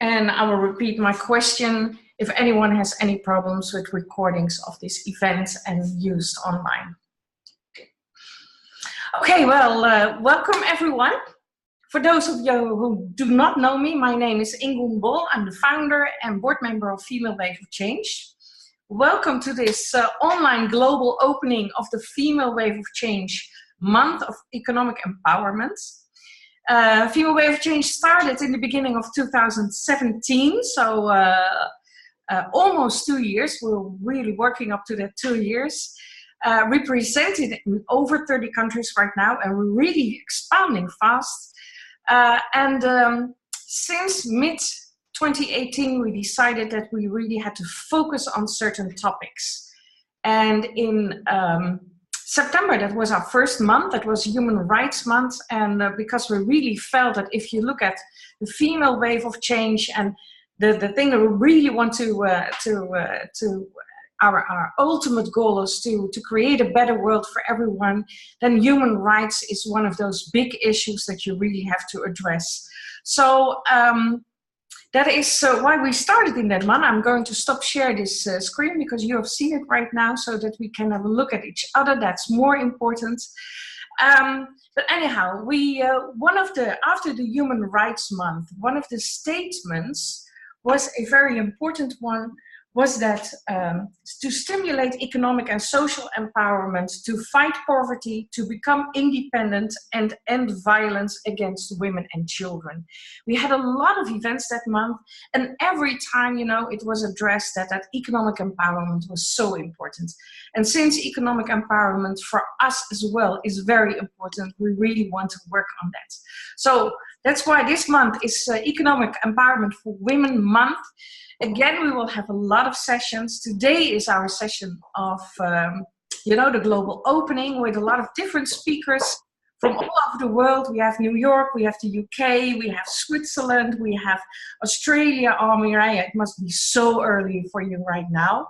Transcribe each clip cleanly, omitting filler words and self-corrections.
And I will repeat my question if anyone has any problems with recordings of this event and used online. Okay, well, welcome everyone. For those of you who do not know me, my name is Ingun Bol. I'm the founder and board member of Female Wave of Change. Welcome to this online global opening of the Female Wave of Change Month of Economic Empowerment. Female Wave of Change started in the beginning of 2017, so almost 2 years. We're really working up to that 2 years. Represented in over 30 countries right now, and we're really expanding fast. Since mid-2018, we decided that we really had to focus on certain topics. And in September, that was our first month, that was Human Rights Month, and because we really felt that if you look at the female wave of change and the thing that we really want our ultimate goal is to create a better world for everyone, then human rights is one of those big issues that you really have to address. So that is why we started in that month. I'm going to stop share this screen because you have seen it right now so that we can have a look at each other. That's more important. But anyhow, after the Human Rights Month, one of the statements was a very important one, was that to stimulate economic and social empowerment, to fight poverty, to become independent and end violence against women and children. We had a lot of events that month, and every time, it was addressed that economic empowerment was so important. And since economic empowerment for us as well is very important, we really want to work on that. So that's why this month is Economic Empowerment for Women Month. Again, we will have a lot of sessions. Today is our session of, the global opening with a lot of different speakers from all over the world. We have New York, we have the UK, we have Switzerland, we have Australia. Oh, Mireille, it must be so early for you right now.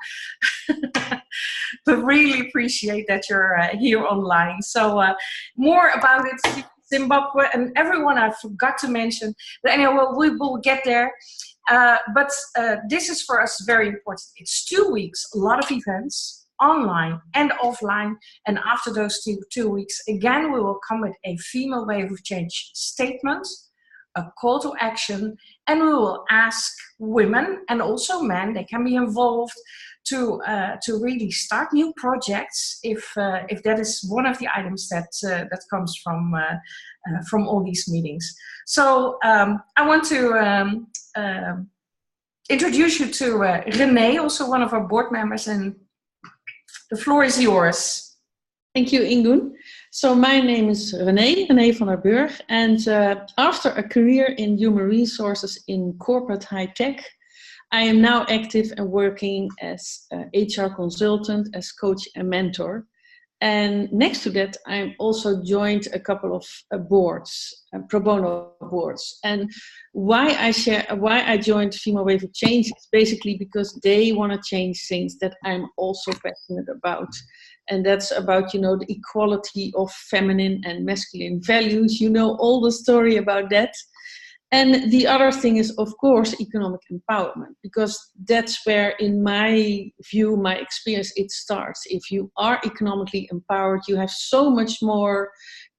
But really appreciate that you're here online. So more about it, Zimbabwe and everyone I forgot to mention. But anyway, we will get there. But this is for us very important. It's 2 weeks, a lot of events, online and offline. And after those two weeks, again, we will come with a Female Wave of Change statement, a call to action, and we will ask women and also men, they can be involved, to really start new projects if that is one of the items that comes from all these meetings. So I want to introduce you to Renee, also one of our board members, and the floor is yours. Thank you, Ingun. So my name is Renee van der Burg, and after a career in human resources in corporate high tech, I am now active and working as HR consultant, as coach and mentor. And next to that, I'm also joined a couple of boards, pro bono boards. And why I joined Female Wave of Change is basically because they want to change things that I'm also passionate about. And that's about, the equality of feminine and masculine values. You know all the story about that. And the other thing is, of course, economic empowerment, because that's where, in my view, my experience, it starts. If you are economically empowered, you have so much more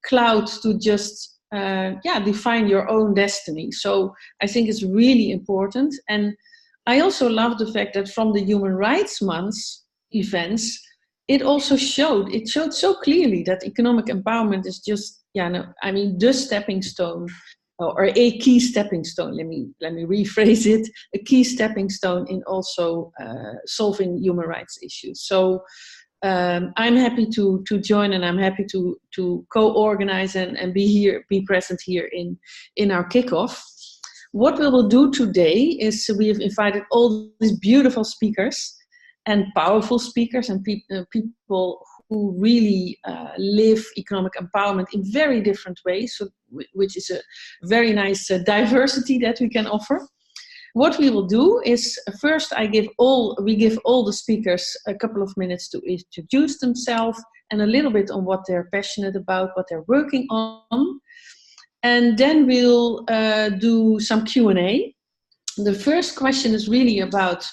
clout to just, define your own destiny. So I think it's really important. And I also love the fact that from the Human Rights Month events, it showed so clearly that economic empowerment is just, the stepping stone. Or a key stepping stone, let me rephrase it, a key stepping stone in also solving human rights issues. So I'm happy to join, and I'm happy to co-organize and be present here in our kickoff. What we will do today is we have invited all these beautiful speakers and powerful speakers and people who really live economic empowerment in very different ways, so, which is a very nice diversity that we can offer. What we will do is first we give all the speakers a couple of minutes to introduce themselves and a little bit on what they're passionate about, what they're working on. And then we'll do some Q&A. the first question is really about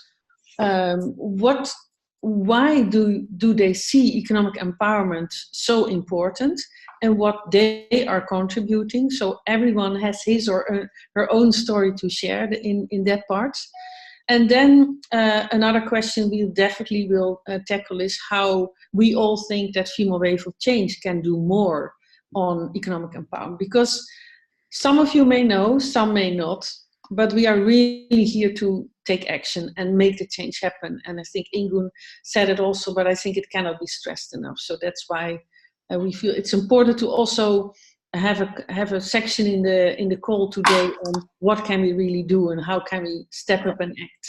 why do they see economic empowerment so important, and what they are contributing. So everyone has his or her own story to share in that part. And then another question we definitely will tackle is how we all think that Female Wave of Change can do more on economic empowerment. Because some of you may know, some may not, but we are really here to take action and make the change happen. And I think Ingun said it also, but I think it cannot be stressed enough. So that's why we feel it's important to also have a section in the call today on what can we really do and how can we step up and act.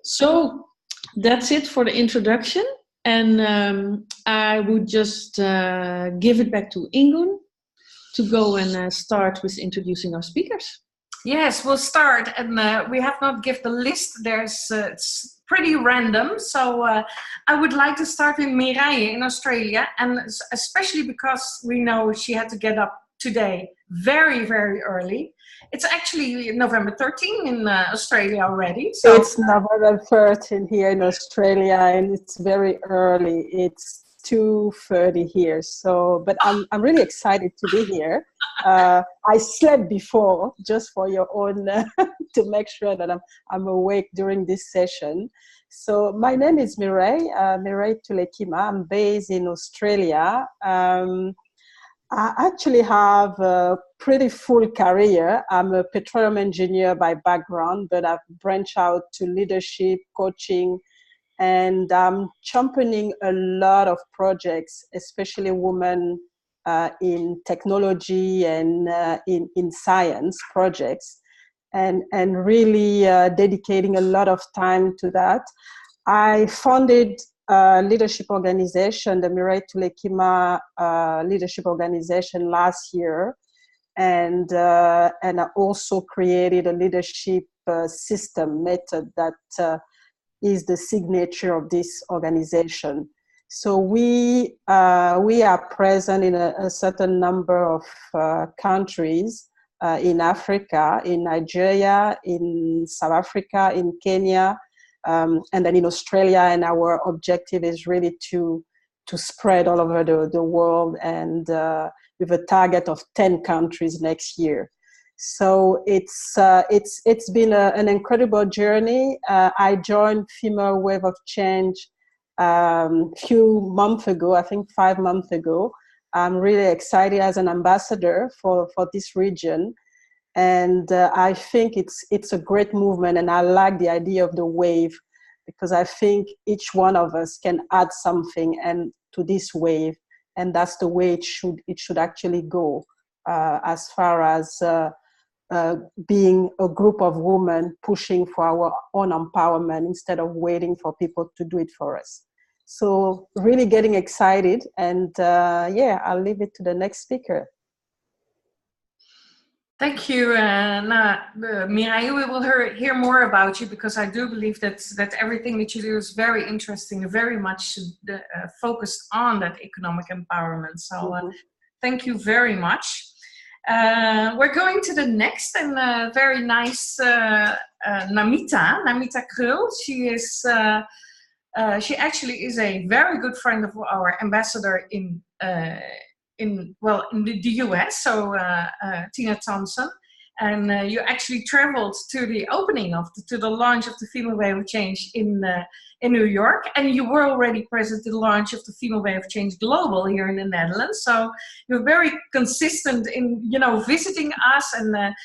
So that's it for the introduction, and I would just give it back to Ingun to go and start with introducing our speakers. Yes, we'll start, and we have not given the list. It's pretty random, so I would like to start with Mireille in Australia, and especially because we know she had to get up today very, very early. It's actually November 13 in Australia already. So it's November 13 here in Australia, and it's very early. It's 2:30 here. So, but I'm really excited to be here. I slept before, just for your own, to make sure that I'm awake during this session. So my name is Mireille, Mireille Toulekima. I'm based in Australia. I actually have a pretty full career. I'm a petroleum engineer by background, but I've branched out to leadership, coaching, and I'm championing a lot of projects, especially women in technology and in science projects, and really dedicating a lot of time to that. I founded a leadership organization, the Mireille Toulekima leadership organization, last year, and I also created a leadership system method that is the signature of this organization. So we are present in a certain number of countries in Africa, in Nigeria, in South Africa, in Kenya, and then in Australia. And our objective is really to spread all over the world, and with a target of 10 countries next year. So it's been an incredible journey. I joined Female Wave of Change few months ago, I think 5 months ago. I'm really excited as an ambassador for this region, and I think it's a great movement, and I like the idea of the wave, because I think each one of us can add something and to this wave, and that's the way it should actually go, as far as being a group of women pushing for our own empowerment instead of waiting for people to do it for us. So really getting excited, and I'll leave it to the next speaker. Thank you, Mireille. We will hear more about you, because I do believe that everything that you do is very interesting and very much focused on that economic empowerment. So thank you very much. We're going to the next, and very nice Namita Krul. She actually is a very good friend of our ambassador in the US, so Tina Thompson, and you actually traveled to the opening to the launch of the Female Wave of Change in New York, and you were already present at the launch of the Female Wave of Change Global here in the Netherlands. So you're very consistent in visiting us and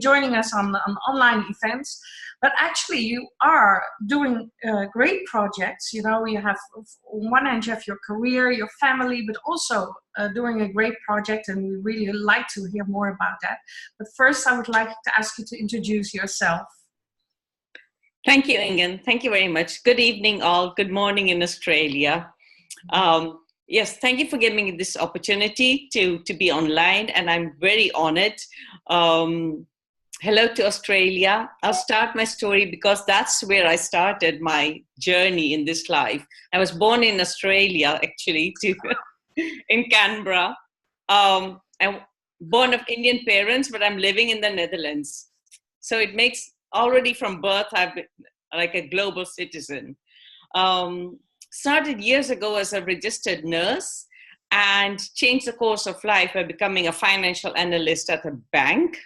joining us on online events. But actually, you are doing great projects. You have, on one hand, you have your career, your family, but also doing a great project, and we really like to hear more about that. But first, I would like to ask you to introduce yourself. Thank you, Ingun. Thank you very much. Good evening, all. Good morning in Australia. Yes, thank you for giving me this opportunity to be online, and I'm very honored. Hello to Australia. I'll start my story because that's where I started my journey in this life. I was born in Australia, actually, in Canberra. I'm born of Indian parents, but I'm living in the Netherlands. So it makes already from birth, I've been like a global citizen. Started years ago as a registered nurse and changed the course of life by becoming a financial analyst at a bank.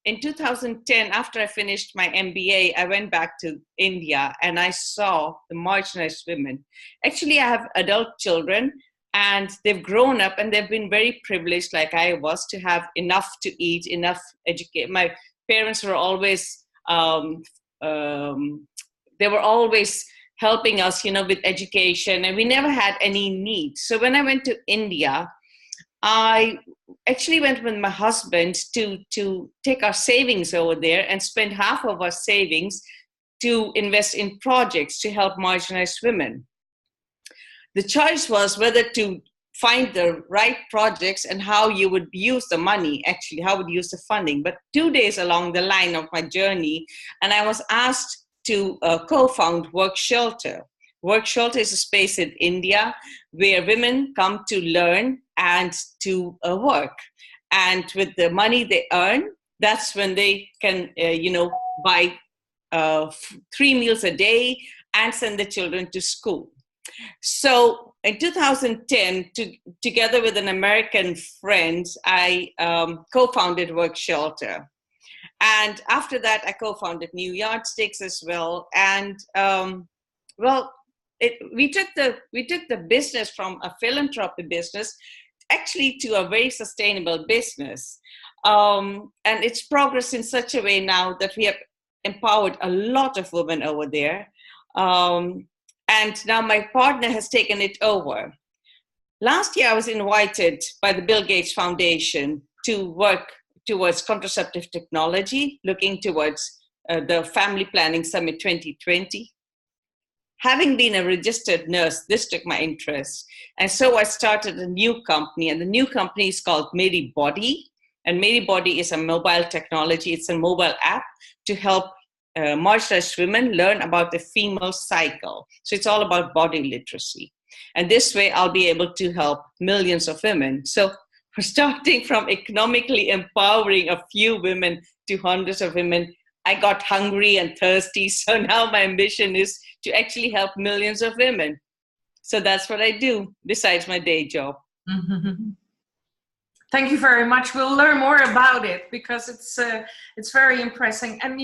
In 2010, after I finished my MBA, I went back to India and I saw the marginalized women. Actually, I have adult children and they've grown up and they've been very privileged, like I was, to have enough to eat, enough educate. My parents were always, they were always helping us, with education, and we never had any needs. So when I went to India, I actually went with my husband to take our savings over there and spend half of our savings to invest in projects to help marginalized women. The choice was whether to find the right projects and how you would use the money, actually, how would you use the funding. But 2 days along the line of my journey, and I was asked to co-found FWoC Shelter. FWoC Shelter is a space in India where women come to learn and to work. And with the money they earn, that's when they can, buy 3 meals a day and send the children to school. So in 2010, together with an American friend, I co-founded FWoC Shelter. And after that, I co-founded New Yardsticks as well. And we took the business from a philanthropy business actually to a very sustainable business. And it's progressed in such a way now that we have empowered a lot of women over there. And now my partner has taken it over. Last year, I was invited by the Bill Gates Foundation to work towards contraceptive technology, looking towards the Family Planning Summit 2020. Having been a registered nurse, this took my interest. And so I started a new company, and the new company is called Mariri Body. And Mariri Body is a mobile technology. It's a mobile app to help marginalized women learn about the female cycle. So it's all about body literacy. And this way, I'll be able to help millions of women. So we're starting from economically empowering a few women to hundreds of women. I got hungry and thirsty. So now my ambition is to actually help millions of women. So that's what I do besides my day job. Mm-hmm. Thank you very much. We'll learn more about it because it's very impressive. And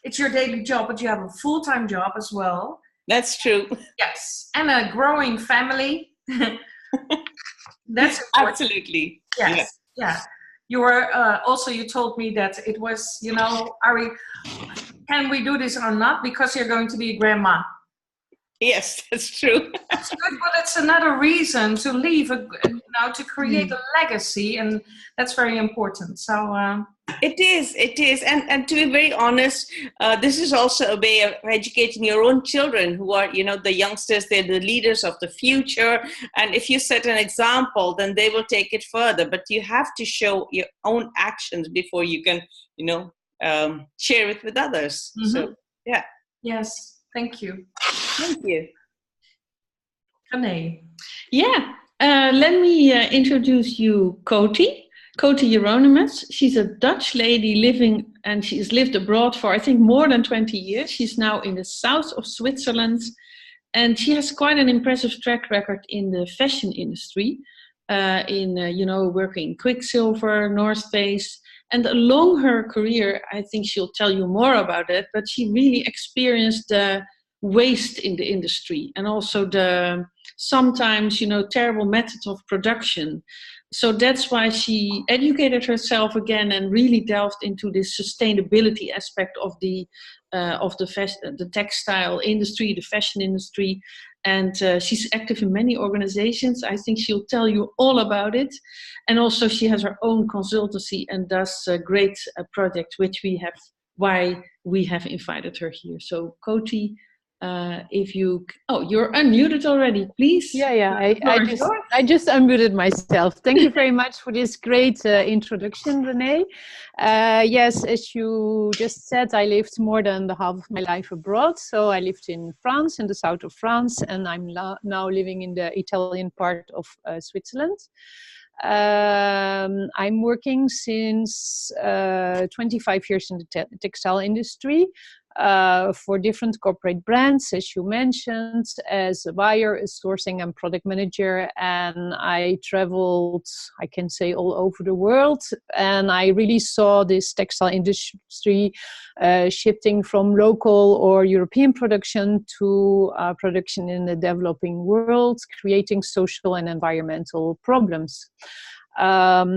it's your daily job, but you have a full-time job as well. That's true. Yes, and a growing family. That's important. Absolutely. Yes. Yeah. You were you told me that it was, can we do this or not? Because you're going to be a grandma. Yes, that's true. That's good, but it's another reason to leave, to create a legacy, and that's very important. So it is, and to be very honest, this is also a way of educating your own children, who are, the youngsters. They're the leaders of the future, and if you set an example, then they will take it further. But you have to show your own actions before you can, share it with others. Mm-hmm. So, yeah. Yes. Thank you. Thank you. Renee. Yeah, let me introduce you Coty Jeronimus. She's a Dutch lady living, and she has lived abroad for, I think, more than 20 years. She's now in the south of Switzerland, and she has quite an impressive track record in the fashion industry, working in Quicksilver, North Face. And along her career, I think she'll tell you more about it, but she really experienced the waste in the industry and also the sometimes, terrible methods of production. So that's why she educated herself again and really delved into this sustainability aspect of the textile industry, the fashion industry. And she's active in many organizations. I think she'll tell you all about it. And also she has her own consultancy and does a great project, why we have invited her here. So Coty, you're unmuted already, please. Yeah. I just unmuted myself. Thank you very much for this great introduction, Renee. Yes, as you just said, I lived more than the half of my life abroad. So I lived in France, in the south of France, and I'm now living in the Italian part of Switzerland. I'm working since 25 years in the textile industry for different corporate brands, as you mentioned, as a buyer, a sourcing and product manager. And I traveled, I can say, all over the world. And I really saw this textile industry shifting from local or European production to production in the developing world, creating social and environmental problems. I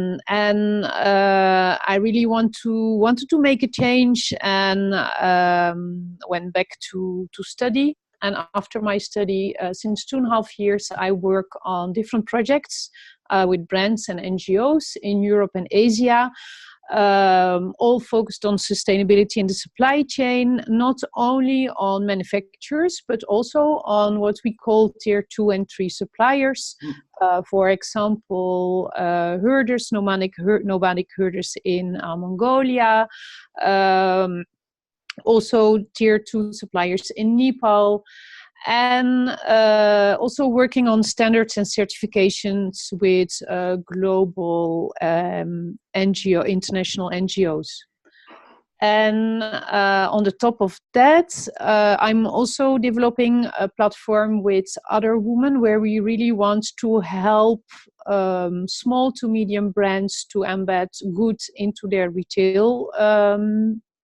really wanted to make a change, and went back to study. And after my study, since 2.5 years, I work on different projects with brands and NGOs in Europe and Asia, all focused on sustainability in the supply chain, not only on manufacturers, but also on what we call tier 2 and 3 suppliers. For example, herders, nomadic herders in Mongolia, also tier 2 suppliers in Nepal, and also working on standards and certifications with global international NGOs. And on the top of that, I'm also developing a platform with other women where we really want to help small to medium brands to embed good into their retail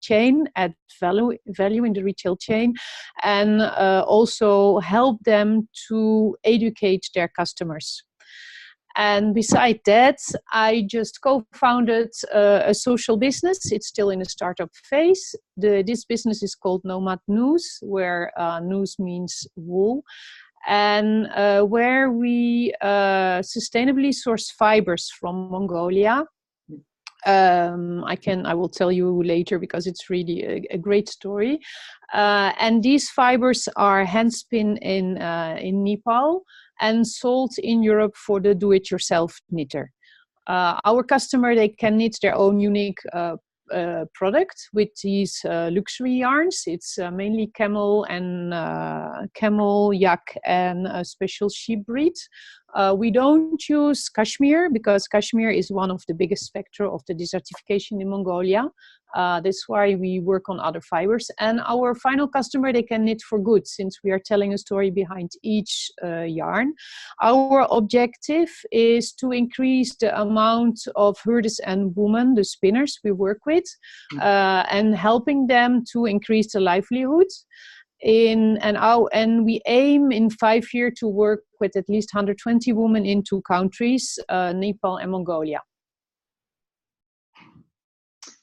chain, add value in the retail chain, and also help them to educate their customers. And beside that, I just co-founded a social business. It's still in the startup phase. This business is called Nomad News, where news means wool, and where we sustainably source fibers from Mongolia. I will tell you later because it's really a great story. And these fibers are hand spun in Nepal and sold in Europe for the do-it-yourself knitter. Our customer, they can knit their own unique product with these luxury yarns. It's mainly camel, yak, and a special sheep breed. We don't use cashmere because cashmere is one of the biggest factors of the desertification in Mongolia. That's why we work on other fibers. And our final customer, they can knit for good, since we are telling a story behind each yarn. Our objective is to increase the amount of herders and women, the spinners we work with, and helping them to increase the livelihood. And we aim in 5 years to work with at least 120 women in 2 countries, Nepal and Mongolia.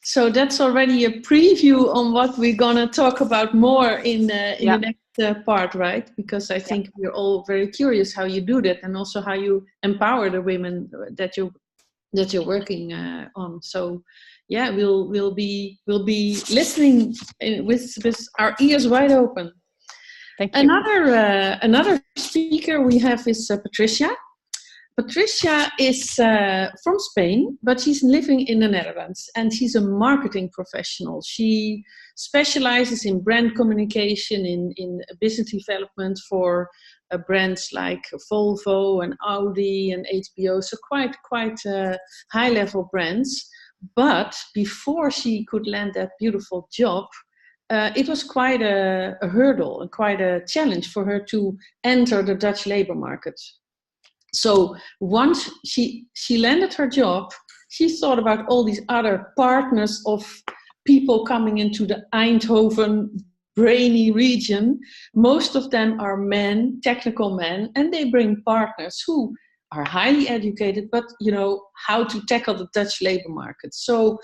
So that's already a preview on what we're gonna talk about more in the next part, right? Because I think we're all very curious how you do that, and also how you empower the women that you're working on. So yeah, we'll be listening with our ears wide open. Thank you. Another speaker we have is Patricia. Patricia is from Spain, but she's living in the Netherlands, and she's a marketing professional. She specializes in brand communication, in business development for brands like Volvo and Audi and HBO, so quite high-level brands. But before she could land that beautiful job, it was quite a hurdle and quite a challenge for her to enter the Dutch labor market. So once she landed her job, she thought about all these other partners of people coming into the Eindhoven brainy region. Most of them are men, technical men, and they bring partners who are highly educated, but you know how to tackle the Dutch labor market. So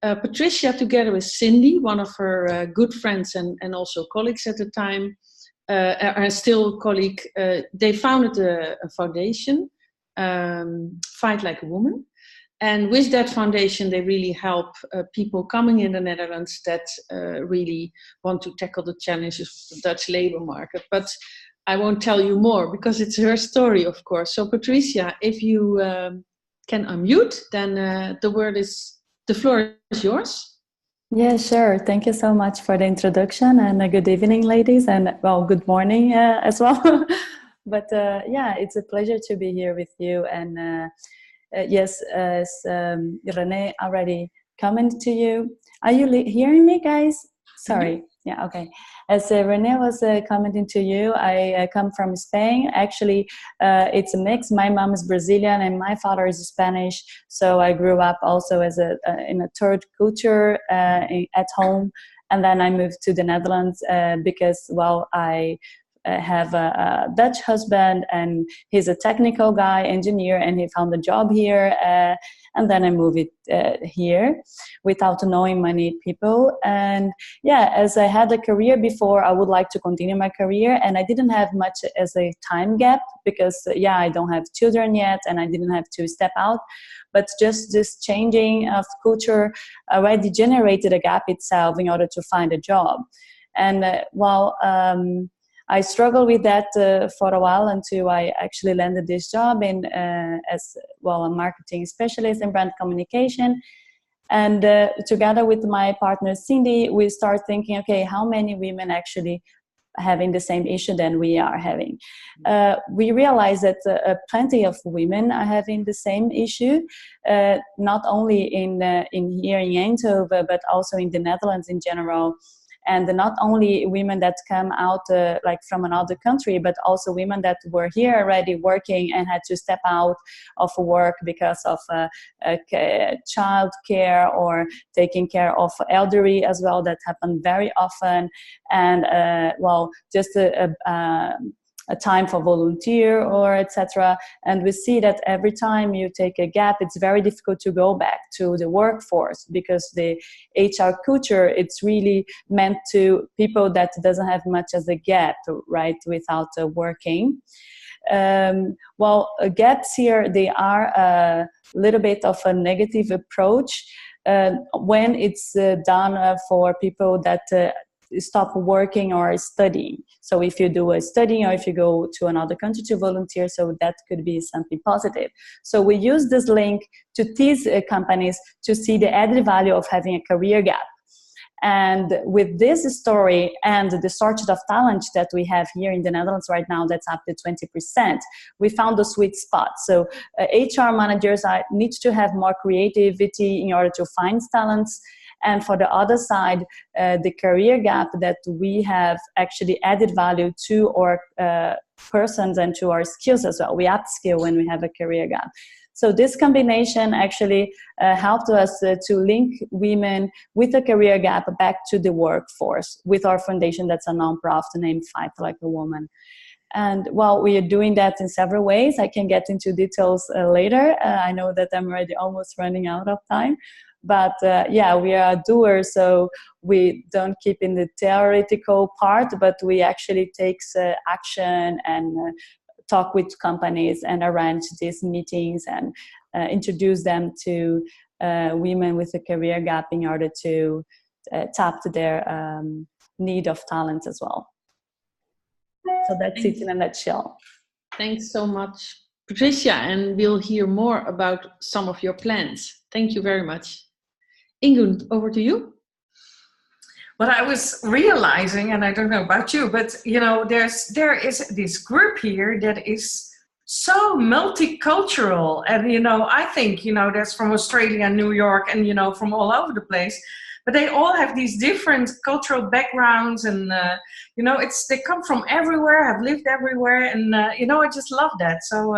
Patricia, together with Cindy, one of her good friends and also colleagues at the time, and still colleague, they founded a foundation, Fight Like a Woman. And with that foundation, they really help people coming in the Netherlands that really want to tackle the challenges of the Dutch labor market. But I won't tell you more because it's her story, of course. So Patricia, if you can unmute, then the floor is yours. Yeah, sure. Thank you so much for the introduction, and good evening, ladies, and well, good morning as well. But yeah, it's a pleasure to be here with you, and yes, as Renee already commented to you. Are you hearing me, guys? Sorry. Mm-hmm. Yeah, okay. As Renee was commenting to you, I come from Spain. Actually, it's a mix. My mom is Brazilian and my father is Spanish. So I grew up also as in a third culture at home. And then I moved to the Netherlands because, well, I have a Dutch husband and he's a technical guy, engineer, and he found a job here. And then I moved here without knowing many people. And yeah, as I had a career before, I would like to continue my career. And I didn't have much as a time gap because, yeah, I don't have children yet and I didn't have to step out. But just this changing of culture already generated a gap itself in order to find a job. And I struggled with that for a while until I actually landed this job in as well a marketing specialist in brand communication. And together with my partner Cindy, we start thinking, okay, how many women actually having the same issue than we are having? We realize that plenty of women are having the same issue, not only in here in Eindhoven, but also in the Netherlands in general. And not only women that come out like from another country, but also women that were here already working and had to step out of work because of child care or taking care of elderly as well. That happen very often. And just a time for volunteer or etc. And we see that every time you take a gap, it's very difficult to go back to the workforce because the HR culture, it's really meant to people that doesn't have much as a gap, right, without working. Gaps here, they are a little bit of a negative approach when it's done for people that stop working or studying. So if you do a study or if you go to another country to volunteer, so that could be something positive. So we use this link to tease companies to see the added value of having a career gap. And with this story and the shortage of talent that we have here in the Netherlands right now, that's up to 20%, we found the sweet spot. So HR managers need to have more creativity in order to find talents. And for the other side, the career gap that we have actually added value to our persons and to our skills as well. We upskill when we have a career gap. So this combination actually helped us to link women with a career gap back to the workforce with our foundation that's a non-profit named Fight Like a Woman. And while we are doing that in several ways, I can get into details later. I know that I'm already almost running out of time. But we are doers, so we don't keep in the theoretical part, but we actually take action and talk with companies and arrange these meetings and introduce them to women with a career gap in order to tap to their need of talent as well. So that's it in a nutshell. Thanks so much, Patricia, and we'll hear more about some of your plans. Thank you very much. Ingun, over to you. What I was realizing, and I don't know about you, but you know, there is this group here that is so multicultural, and you know, I think that's from Australia, New York, and from all over the place. But they all have these different cultural backgrounds, and they come from everywhere, have lived everywhere, and I just love that. So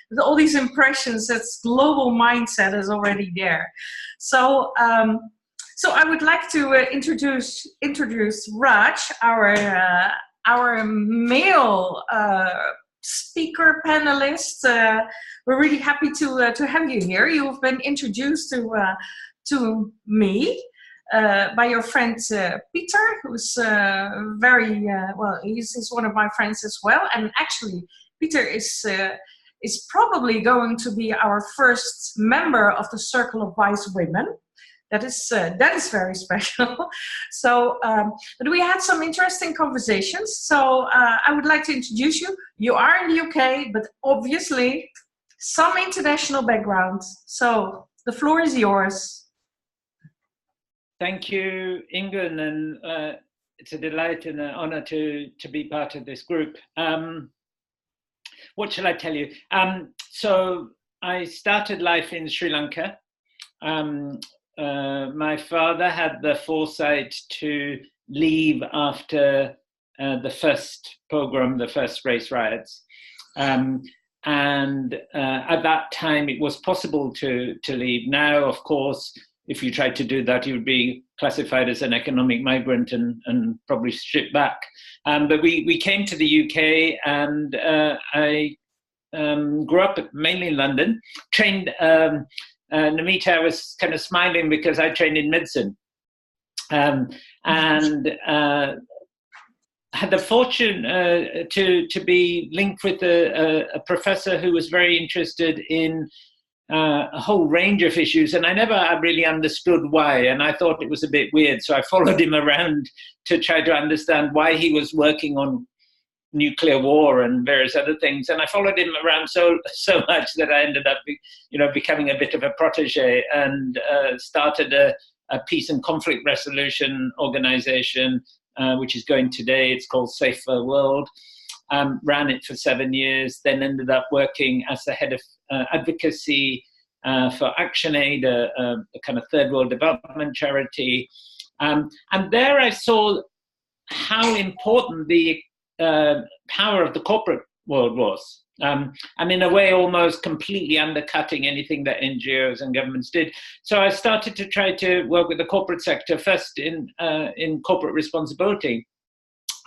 with all these impressions, that global mindset is already there. So I would like to introduce Raj, our male speaker panelist. We're really happy to have you here. You've been introduced to me by your friend Peter, who's he's one of my friends as well. And actually, Peter is probably going to be our first member of the Circle of Wise Women. That is very special. So, but we had some interesting conversations. So I would like to introduce you. You are in the UK, but obviously some international background. So the floor is yours. Thank you, Ingun, and it's a delight and an honor to be part of this group. What shall I tell you? So I started life in Sri Lanka. My father had the foresight to leave after the first pogrom, the first race riots. And at that time, it was possible to leave. Now, of course, if you tried to do that, you would be classified as an economic migrant and probably stripped back. But we came to the UK, and I grew up mainly in London, trained, Namita was kind of smiling because I trained in medicine. And had the fortune to be linked with a professor who was very interested in a whole range of issues, and I never really understood why, and I thought it was a bit weird, so I followed him around to try to understand why he was working on nuclear war and various other things, and I followed him around so much that I ended up becoming a bit of a protege, and started a peace and conflict resolution organization, which is going today. It's called Safer World. Ran it for 7 years, then ended up working as the head of advocacy for ActionAid, a kind of third world development charity. And there I saw how important the power of the corporate world was. And in a way, almost completely undercutting anything that NGOs and governments did. So I started to try to work with the corporate sector, first in corporate responsibility.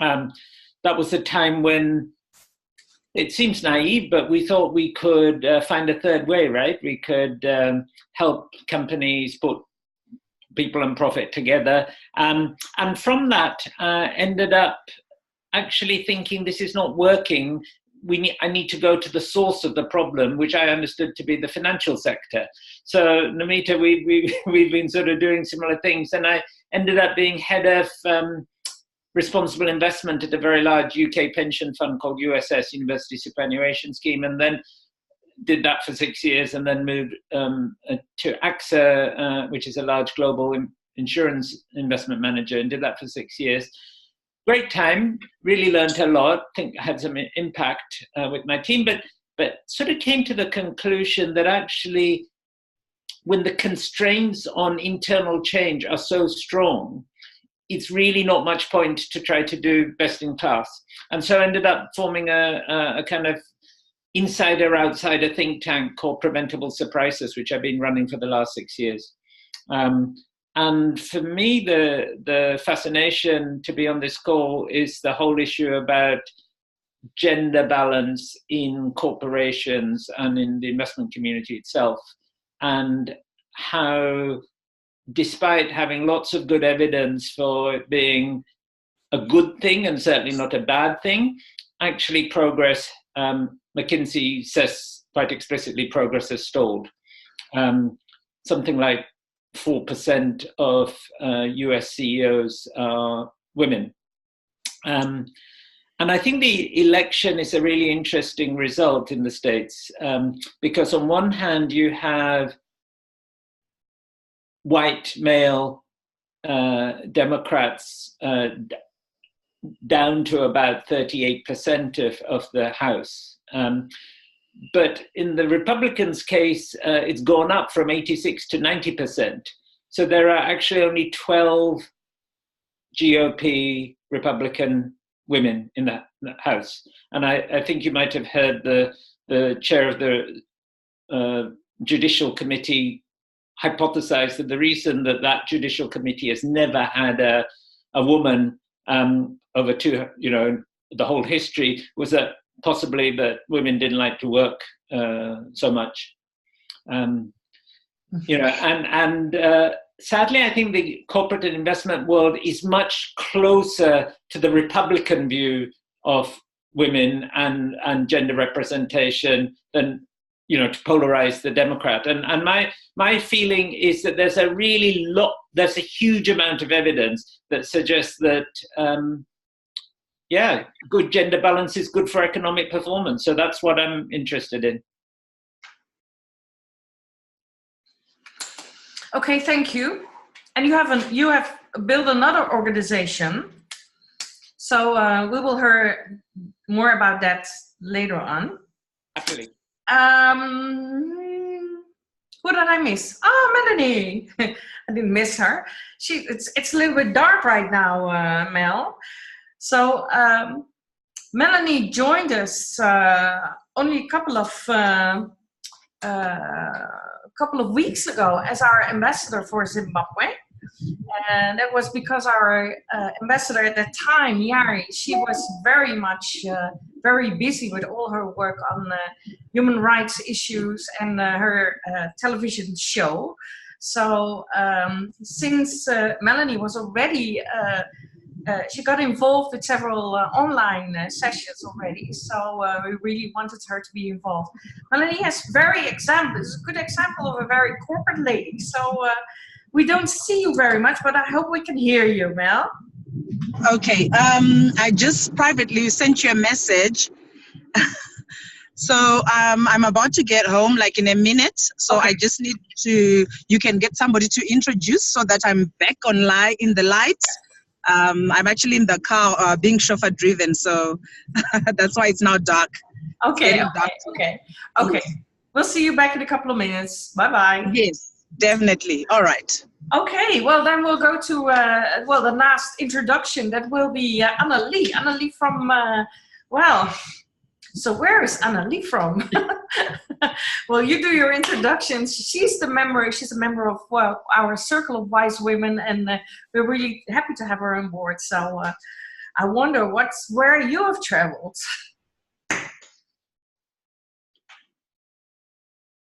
That was a time when it seems naive, but we thought we could find a third way, right? We could help companies put people and profit together. And from that, ended up actually thinking this is not working. I need to go to the source of the problem, which I understood to be the financial sector. So Namita, we've been sort of doing similar things, and I ended up being head of responsible investment at a very large UK pension fund called USS, University Superannuation Scheme, and then did that for 6 years, and then moved to AXA, which is a large global insurance investment manager, and did that for 6 years. Great time, really learned a lot, think I had some impact with my team, but sort of came to the conclusion that actually when the constraints on internal change are so strong, it's really not much point to try to do best in class. And so I ended up forming a kind of insider-outsider think tank called Preventable Surprises, which I've been running for the last 6 years. And for me, the fascination to be on this call is the whole issue about gender balance in corporations and in the investment community itself, and how, despite having lots of good evidence for it being a good thing and certainly not a bad thing, actually progress, McKinsey says quite explicitly, progress has stalled. Something like 4% of US CEOs are women. And I think the election is a really interesting result in the States, because on one hand you have white male Democrats down to about 38% of the House. But in the Republicans' case, it's gone up from 86 to 90%. So there are actually only 12 GOP Republican women in that House. And I think you might have heard the chair of the Judicial Committee hypothesize that the reason that Judicial Committee has never had a woman over the whole history was that possibly that women didn't like to work so much. Sadly, I think the corporate and investment world is much closer to the Republican view of women and gender representation than, to polarize the Democrat. And my feeling is that there's a huge amount of evidence that suggests that, good gender balance is good for economic performance. So that's what I'm interested in. Okay, thank you. And you have built another organization. So we will hear more about that later on. Absolutely. Who did I miss? Mellany. I didn't miss her. It's a little bit dark right now, Mel. So Mellany joined us only a couple of weeks ago as our ambassador for Zimbabwe. And that was because our ambassador at that time, Yari, she was very busy with all her work on human rights issues and her television show. So since Mellany was already, she got involved with several online sessions already. So we really wanted her to be involved. Mellany has is a good example of a very corporate lady. So we don't see you very much, but I hope we can hear you, Mel. Okay. I just privately sent you a message. So I'm about to get home like in a minute. So okay. I just need you can get somebody to introduce so that I'm back online in the lights. I'm actually in the car being chauffeur driven. So that's why it's now dark. Okay. Okay. We'll see you back in a couple of minutes. Bye-bye. Yes. Definitely. All right. Okay, well then we'll go to the last introduction. That will be Annalie. Annalie from so where is Annalie from? Well, you do your introductions. She's a member of our Circle of Wise Women, and we're really happy to have her on board. So I wonder where you have traveled.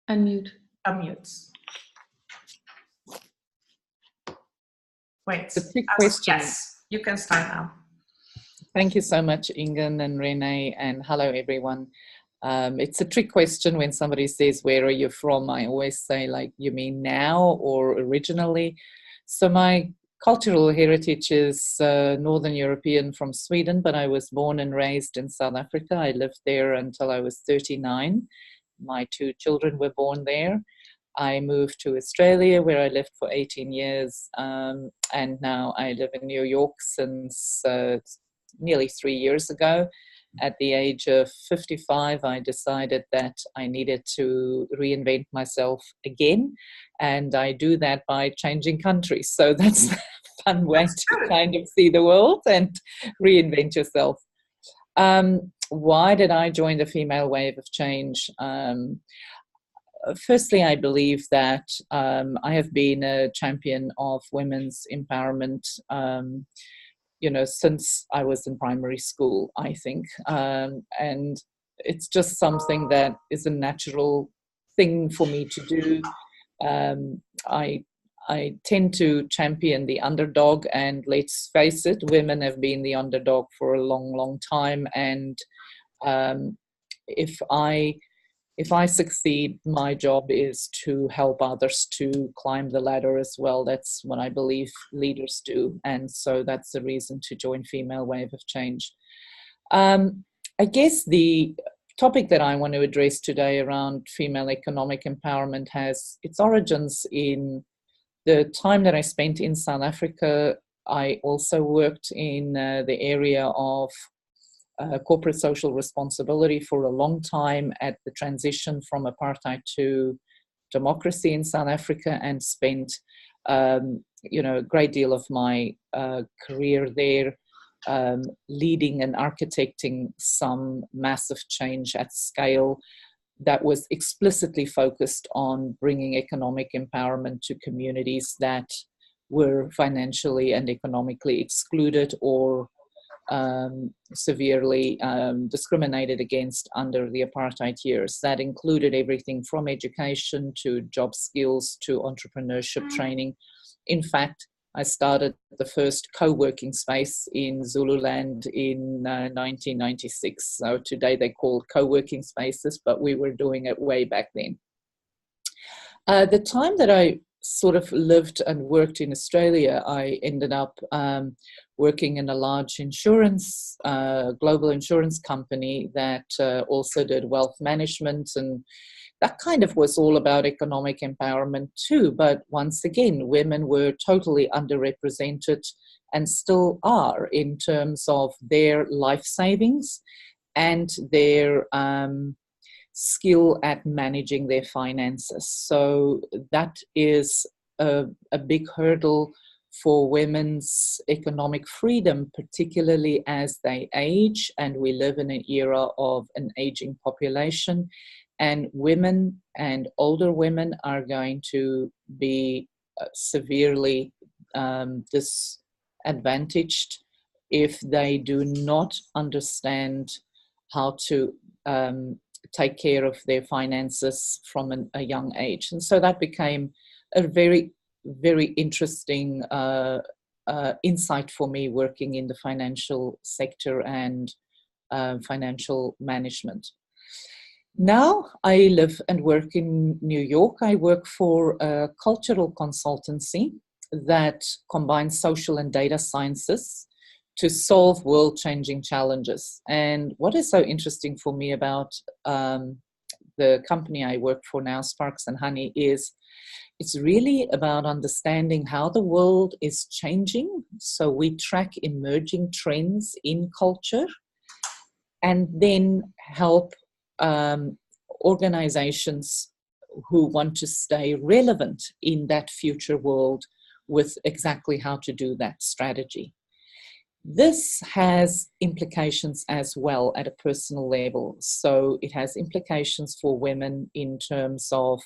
Unmute. Wait. It's a quick question. Yes, you can start now. Thank you so much, Ingun and Renee, and hello, everyone. It's a trick question when somebody says, where are you from? I always say, like, you mean now or originally? So my cultural heritage is Northern European from Sweden, but I was born and raised in South Africa. I lived there until I was 39. My 2 children were born there. I moved to Australia, where I lived for 18 years, and now I live in New York since nearly 3 years ago. At the age of 55, I decided that I needed to reinvent myself again, and I do that by changing countries. So that's a fun way to kind of see the world and reinvent yourself. Why did I join the Female Wave of Change? Firstly, I believe that I have been a champion of women's empowerment, since I was in primary school, I think. And it's just something that is a natural thing for me to do. I tend to champion the underdog, and let's face it, women have been the underdog for a long, long time. And if I succeed, my job is to help others to climb the ladder as well. That's what I believe leaders do. And so that's the reason to join Female Wave of Change. I guess the topic that I want to address today around female economic empowerment has its origins in the time that I spent in South Africa. I also worked in the area of corporate social responsibility for a long time at the transition from apartheid to democracy in South Africa, and spent a great deal of my career there leading and architecting some massive change at scale that was explicitly focused on bringing economic empowerment to communities that were financially and economically excluded or severely discriminated against under the apartheid years. That included everything from education to job skills to entrepreneurship training. In fact, I started the first co-working space in Zululand in 1996. So today they're called co-working spaces, but we were doing it way back then. The time that I sort of lived and worked in Australia, I ended up working in a large insurance, global insurance company that also did wealth management, and that kind of was all about economic empowerment too. But once again, women were totally underrepresented and still are in terms of their life savings and their skill at managing their finances. So that is a big hurdle for women's economic freedom, particularly as they age, and we live in an era of an aging population, and women and older women are going to be severely disadvantaged if they do not understand how to take care of their finances from a young age. And so that became a very, very interesting insight for me working in the financial sector and financial management. Now I live and work in New York. I work for a cultural consultancy that combines social and data sciences to solve world-changing challenges. And what is so interesting for me about the company I work for now, Sparks and Honey, is it's really about understanding how the world is changing. So we track emerging trends in culture and then help organizations who want to stay relevant in that future world with exactly how to do that strategy. This has implications as well at a personal level. So it has implications for women in terms of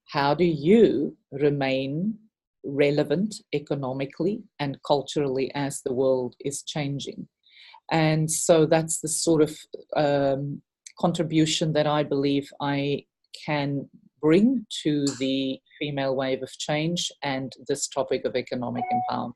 how do you remain relevant economically and culturally as the world is changing. And so that's the sort of contribution that I believe I can bring to the female wave of change and this topic of economic empowerment.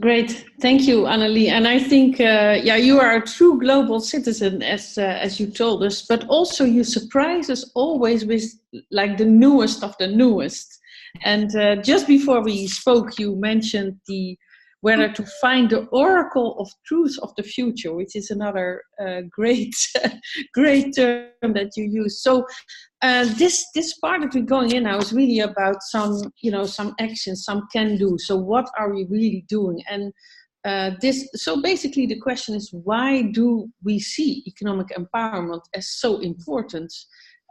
Great, thank you, Annalie. And I think, you are a true global citizen, as you told us, but also you surprise us always with like the newest of the newest. And just before we spoke, you mentioned whether to find the oracle of truth of the future, which is another great term that you use. So this part that we're going in now is really about some action, some can do. So what are we really doing? And so basically the question is, why do we see economic empowerment as so important?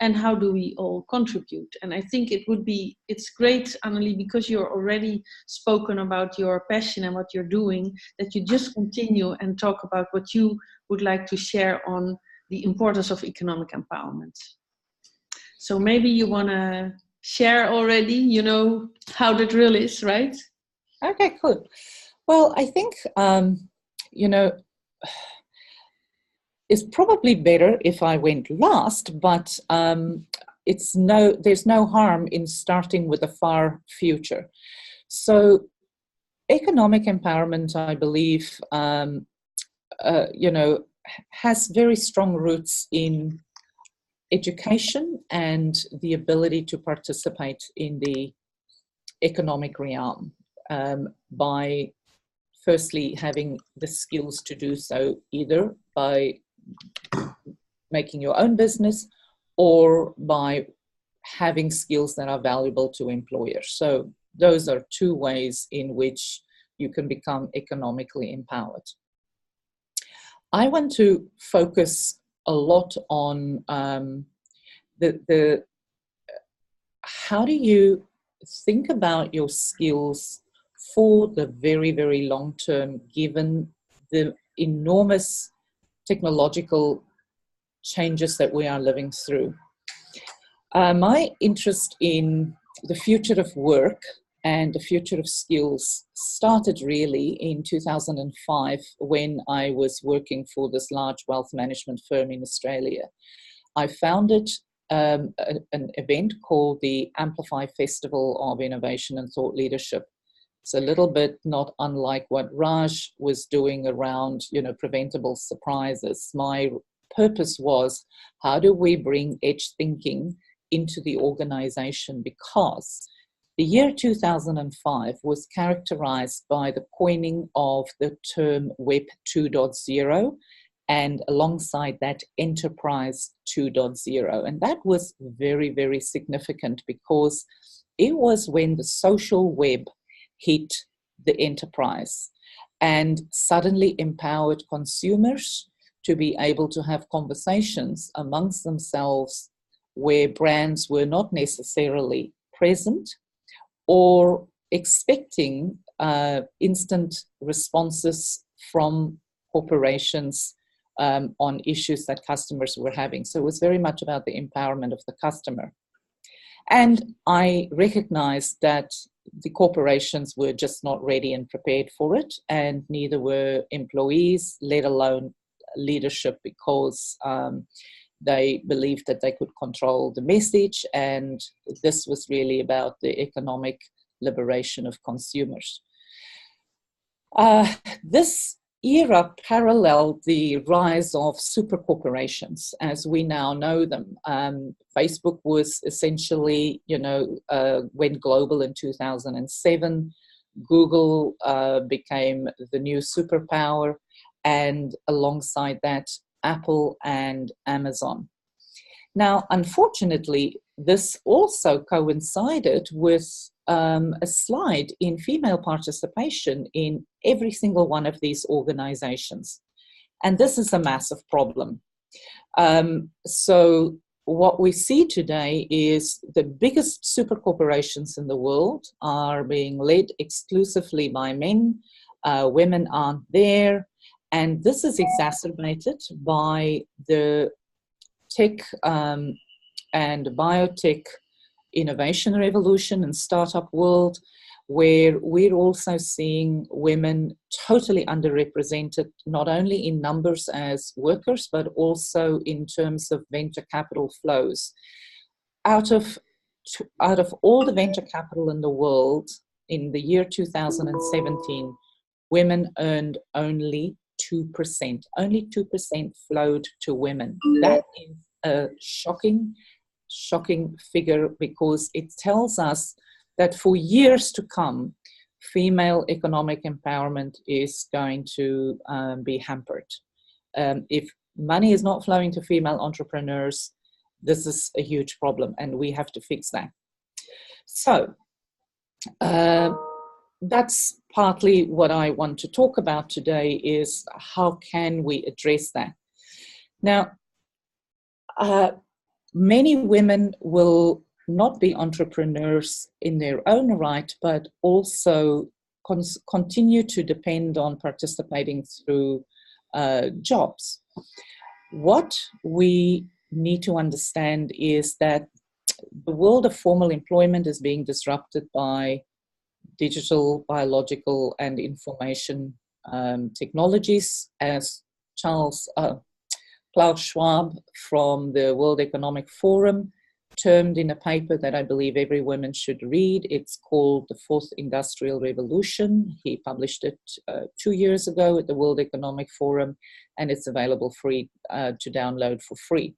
And how do we all contribute? And I think it's great, Annalie, because you're already spoken about your passion and what you're doing, that you just continue and talk about what you would like to share on the importance of economic empowerment. So maybe you want to share already, how the drill is, right? Okay, cool. Well, I think, it's probably better if I went last, but there's no harm in starting with the far future. So economic empowerment, I believe, has very strong roots in education and the ability to participate in the economic realm by firstly having the skills to do so, either by making your own business or by having skills that are valuable to employers. So those are two ways in which you can become economically empowered. I want to focus a lot on how do you think about your skills for the very, very long term, given the enormous technological changes that we are living through. My interest in the future of work and the future of skills started really in 2005 when I was working for this large wealth management firm in Australia. I founded an event called the Amplify Festival of Innovation and Thought Leadership. It's a little bit not unlike what Raj was doing around, preventable surprises. My purpose was, how do we bring edge thinking into the organization? Because the year 2005 was characterized by the coining of the term Web 2.0 and alongside that Enterprise 2.0. And that was very, very significant because it was when the social web hit the enterprise and suddenly empowered consumers to be able to have conversations amongst themselves where brands were not necessarily present or expecting instant responses from corporations on issues that customers were having. So it was very much about the empowerment of the customer. And I recognized that the corporations were just not ready and prepared for it, and neither were employees, let alone leadership, because they believed that they could control the message, and this was really about the economic liberation of consumers. This era paralleled the rise of super corporations as we now know them. Facebook was essentially, went global in 2007. Google became the new superpower, and alongside that, Apple and Amazon. Now, unfortunately, this also coincided with a slide in female participation in every single one of these organizations. And this is a massive problem. So what we see today is the biggest super corporations in the world are being led exclusively by men. Women aren't there. And this is exacerbated by the tech and biotech innovation revolution and startup world, where we're also seeing women totally underrepresented, not only in numbers as workers, but also in terms of venture capital flows. Out of all the venture capital in the world, in the year 2017, women earned only 2%. Only 2% flowed to women. That is a shocking figure, because it tells us that for years to come, female economic empowerment is going to be hampered. If money is not flowing to female entrepreneurs, this is a huge problem, and we have to fix that. So that's partly what I want to talk about today, is how can we address that? Now, many women will not be entrepreneurs in their own right, but also continue to depend on participating through jobs. What we need to understand is that the world of formal employment is being disrupted by digital, biological, and information technologies, as Klaus Schwab from the World Economic Forum termed in a paper that I believe every woman should read. It's called The Fourth Industrial Revolution. He published it 2 years ago at the World Economic Forum, and it's available free to download for free.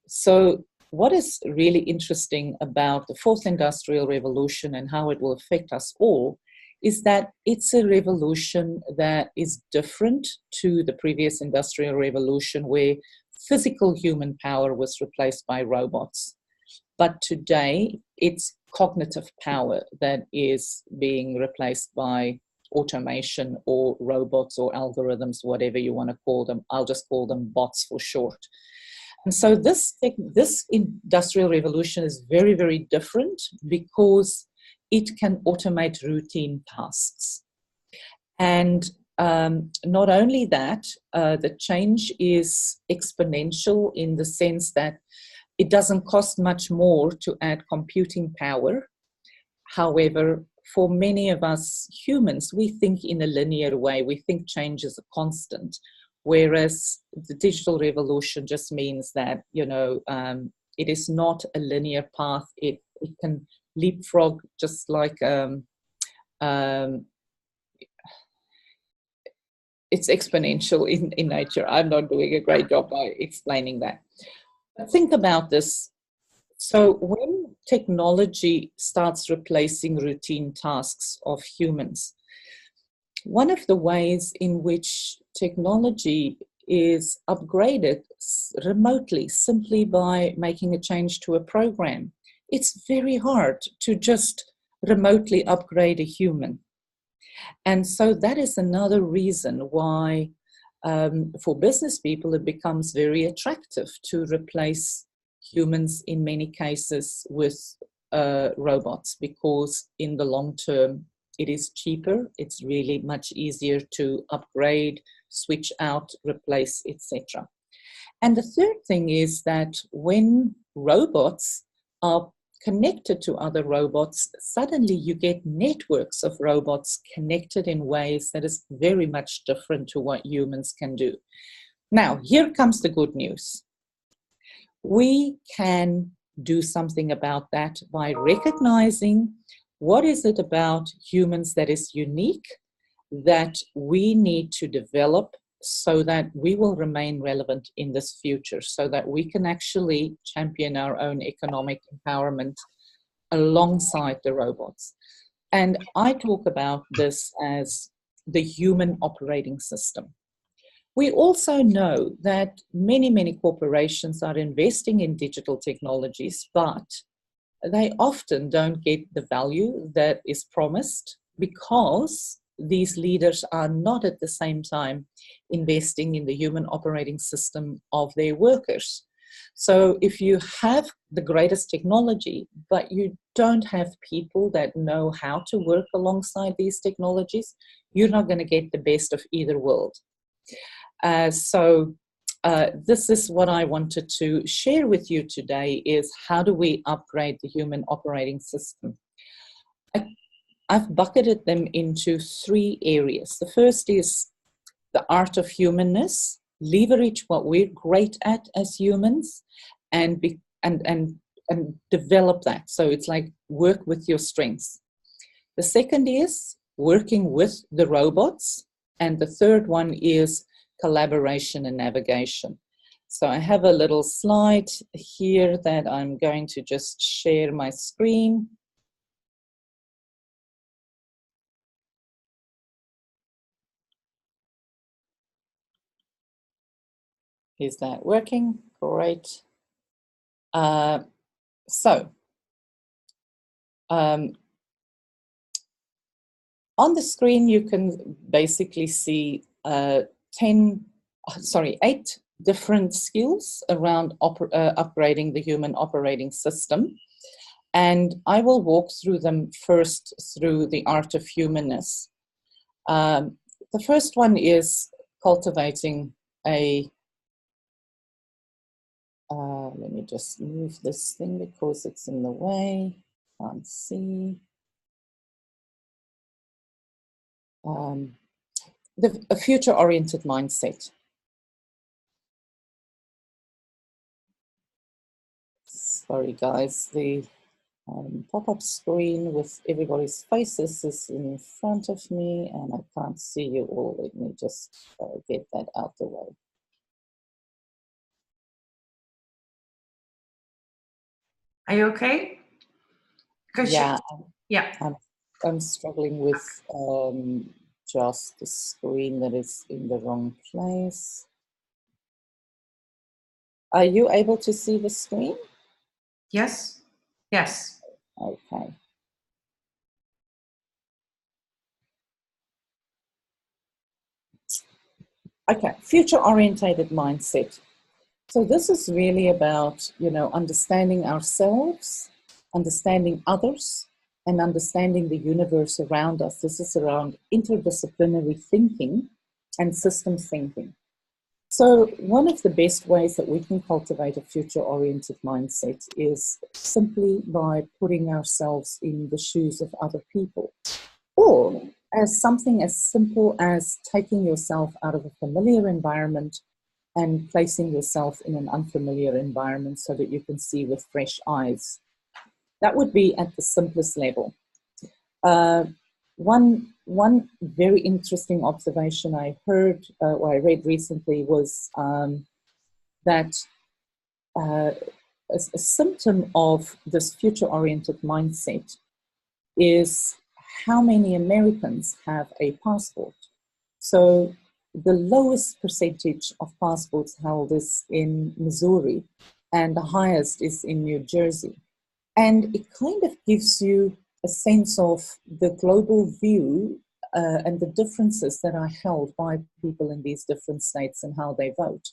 So what is really interesting about the Fourth Industrial Revolution and how it will affect us all is that it's a revolution that is different to the previous industrial revolution, where physical human power was replaced by robots. But today, it's cognitive power that is being replaced by automation or robots or algorithms, whatever you want to call them. I'll just call them bots for short. And so this industrial revolution is very, very different, because it can automate routine tasks. And not only that, the change is exponential in the sense that it doesn't cost much more to add computing power. However, for many of us humans, we think in a linear way. We think change is a constant, whereas the digital revolution just means that, it is not a linear path. It can leapfrog, just like it's exponential in nature. I'm not doing a great job by explaining that. But think about this. So when technology starts replacing routine tasks of humans, one of the ways in which technology is upgraded remotely, simply by making a change to a program, it's very hard to just remotely upgrade a human. And so that is another reason why for business people, it becomes very attractive to replace humans in many cases with robots, because in the long term it is cheaper, it's really much easier to upgrade, switch out, replace, etc. And the third thing is that when robots are connected to other robots, suddenly you get networks of robots connected in ways that is very much different to what humans can do. Now, here comes the good news. We can do something about that by recognizing what is it about humans that is unique that we need to develop so that we will remain relevant in this future, so that we can actually champion our own economic empowerment alongside the robots. And I talk about this as the human operating system. We also know that many corporations are investing in digital technologies, but they often don't get the value that is promised because these leaders are not at the same time investing in the human operating system of their workers. So if you have the greatest technology, but you don't have people that know how to work alongside these technologies, you're not going to get the best of either world. So this is what I wanted to share with you today, is how do we upgrade the human operating system? I've bucketed them into 3 areas. The first is the art of humanness, leverage what we're great at as humans and develop that. So it's like work with your strengths. The second is working with the robots. And the third one is collaboration and navigation. So I have a little slide here that I'm going to just share my screen. Is that working? Great. On the screen, you can basically see 8 different skills around upgrading the human operating system. And I will walk through them first through the art of humanness. The first one is cultivating a let me just move this thing because it's in the way. Can't see. A future-oriented mindset. Sorry, guys. The pop-up screen with everybody's faces is in front of me, and I can't see you all. Let me just get that out the way. Are you okay? Yeah, yeah. I'm struggling with just the screen that is in the wrong place. Are you able to see the screen? Yes. Yes. Okay. Okay, future-orientated mindset. So this is really about, understanding ourselves, understanding others, and understanding the universe around us. This is around interdisciplinary thinking and systems thinking. So one of the best ways that we can cultivate a future-oriented mindset is simply by putting ourselves in the shoes of other people, or as something as simple as taking yourself out of a familiar environment and placing yourself in an unfamiliar environment so that you can see with fresh eyes. That would be at the simplest level. One very interesting observation I heard or I read recently was that a symptom of this future-oriented mindset is how many Americans have a passport. So the lowest percentage of passports held is in Missouri, and the highest is in New Jersey. And it kind of gives you a sense of the global view and the differences that are held by people in these different states and how they vote.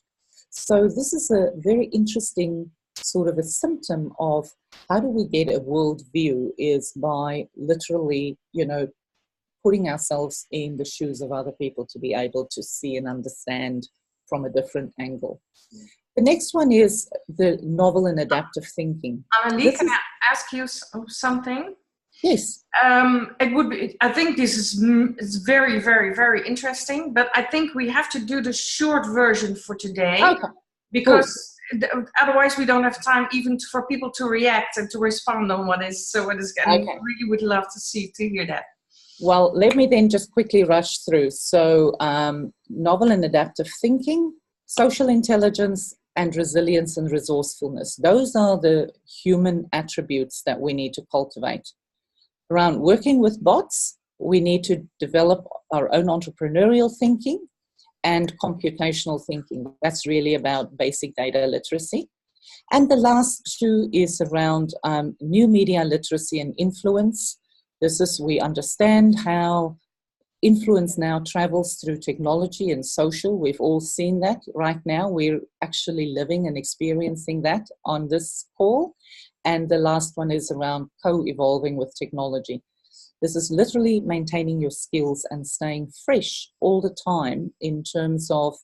So this is a very interesting sort of a symptom of how do we get a world view is by literally, you know, putting ourselves in the shoes of other people to be able to see and understand from a different angle. The next one is the novel and adaptive thinking. Annalie, can I ask you something? Yes. It would be, I think this is it's very, very, very interesting, but I think we have to do the short version for today. Okay. Because otherwise we don't have time even for people to react and to respond on what is going. Okay. I really would love to hear that. Well, let me then just quickly rush through. So novel and adaptive thinking, social intelligence, and resilience and resourcefulness. Those are the human attributes that we need to cultivate. Around working with bots, we need to develop our own entrepreneurial thinking and computational thinking. That's really about basic data literacy. And the last two is around new media literacy and influence. This is, we understand how influence now travels through technology and social. We've all seen that right now. We're actually living and experiencing that on this call. And the last one is around co-evolving with technology. This is literally maintaining your skills and staying fresh all the time in terms of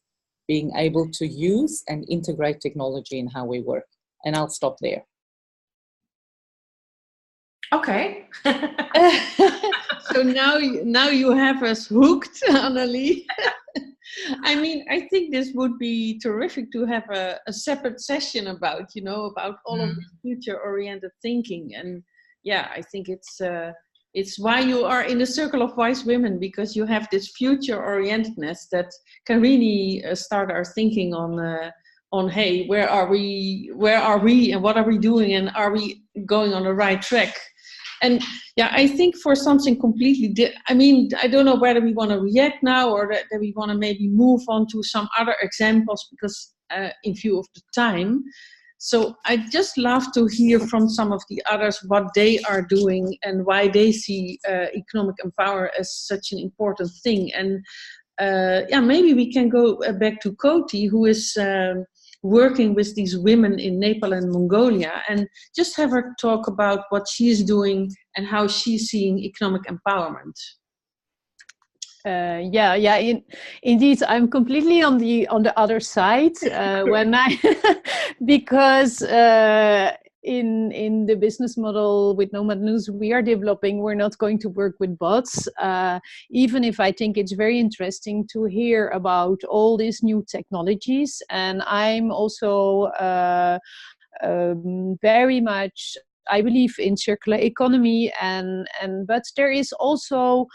being able to use and integrate technology in how we work. And I'll stop there. Okay. So now you have us hooked, Annalie. I mean, I think this would be terrific to have a separate session about all of this future-oriented thinking. And yeah, I think it's why you are in the circle of wise women, because you have this future-orientedness that can really start our thinking on hey, where are we, and what are we doing, and are we going on the right track? And yeah, I think for something completely I don't know whether we want to react now or that we want to maybe move on to some other examples, because in view of the time. So I'd just love to hear from some of the others what they are doing and why they see economic empowerment as such an important thing. And maybe we can go back to Coty, who is working with these women in Nepal and Mongolia, and just have her talk about what she's doing and how she's seeing economic empowerment. Indeed, I'm completely on the other side because in the business model with Nomad News we are developing, we're not going to work with bots, even if I think it's very interesting to hear about all these new technologies. And I'm also very much, I believe in circular economy, but there is also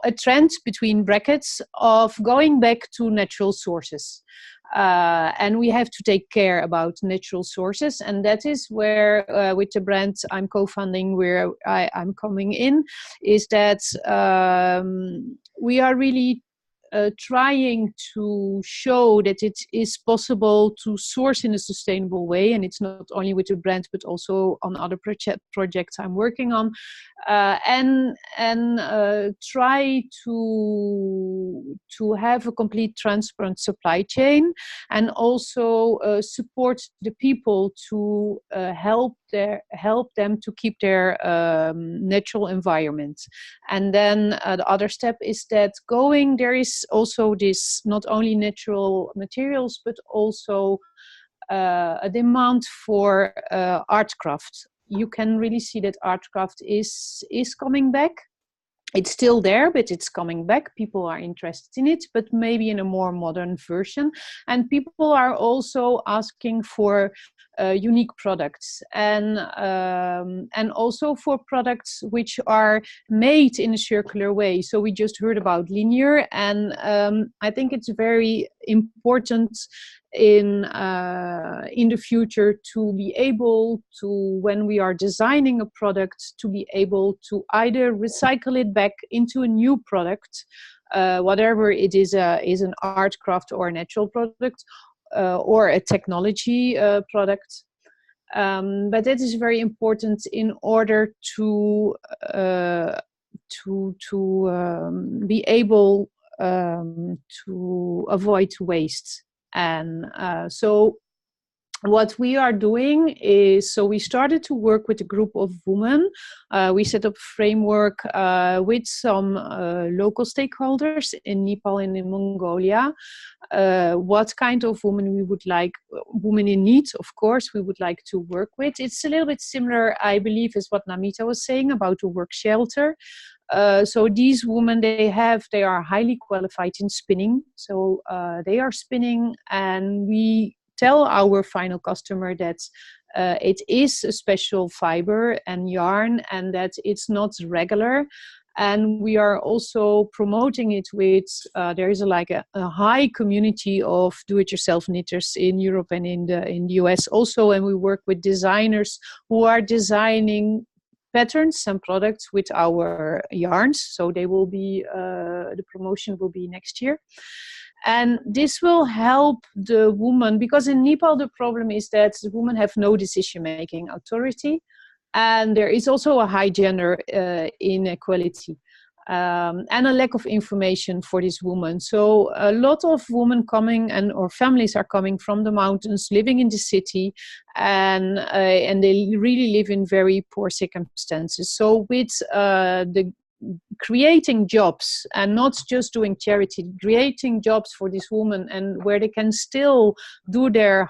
a trend between brackets of going back to natural sources. And we have to take care about natural sources, and that is where with the brand I'm co-founding, where I'm coming in, is that we are really trying to show that it is possible to source in a sustainable way, and it's not only with the brand but also on other projects I'm working on, and try to have a complete transparent supply chain, and also support the people to help them to keep their natural environment. And then the other step is that there is also this not only natural materials but also a demand for art craft. You can really see that art craft is coming back. It's still there, but it's coming back. People are interested in it, but maybe in a more modern version. And people are also asking for unique products, and also for products which are made in a circular way. So we just heard about linear, and I think it's very important in the future to be able to, when we are designing a product, to be able to either recycle it back into a new product, whatever it is an art craft or a natural product, or a technology product. But that is very important in order to be able to avoid waste. And so what we are doing is, so we started to work with a group of women. We set up a framework with some local stakeholders in Nepal and in Mongolia. What kind of women we would like, women in need, of course, we would like to work with. It's a little bit similar, I believe, as what Namita was saying about the work shelter. So these women, they are highly qualified in spinning. So they are spinning, and we tell our final customer that it is a special fiber and yarn, and that it's not regular. And we are also promoting it with, there is a high community of do-it-yourself knitters in Europe and in the US also. And we work with designers who are designing patterns and products with our yarns. So they will be, the promotion will be next year. And this will help the woman, because in Nepal the problem is that women have no decision-making authority, and there is also a high gender inequality and a lack of information for this woman. So a lot of women coming or families are coming from the mountains, living in the city, and they really live in very poor circumstances. So with the creating jobs, and not just doing charity, creating jobs for this woman, and where they can still do their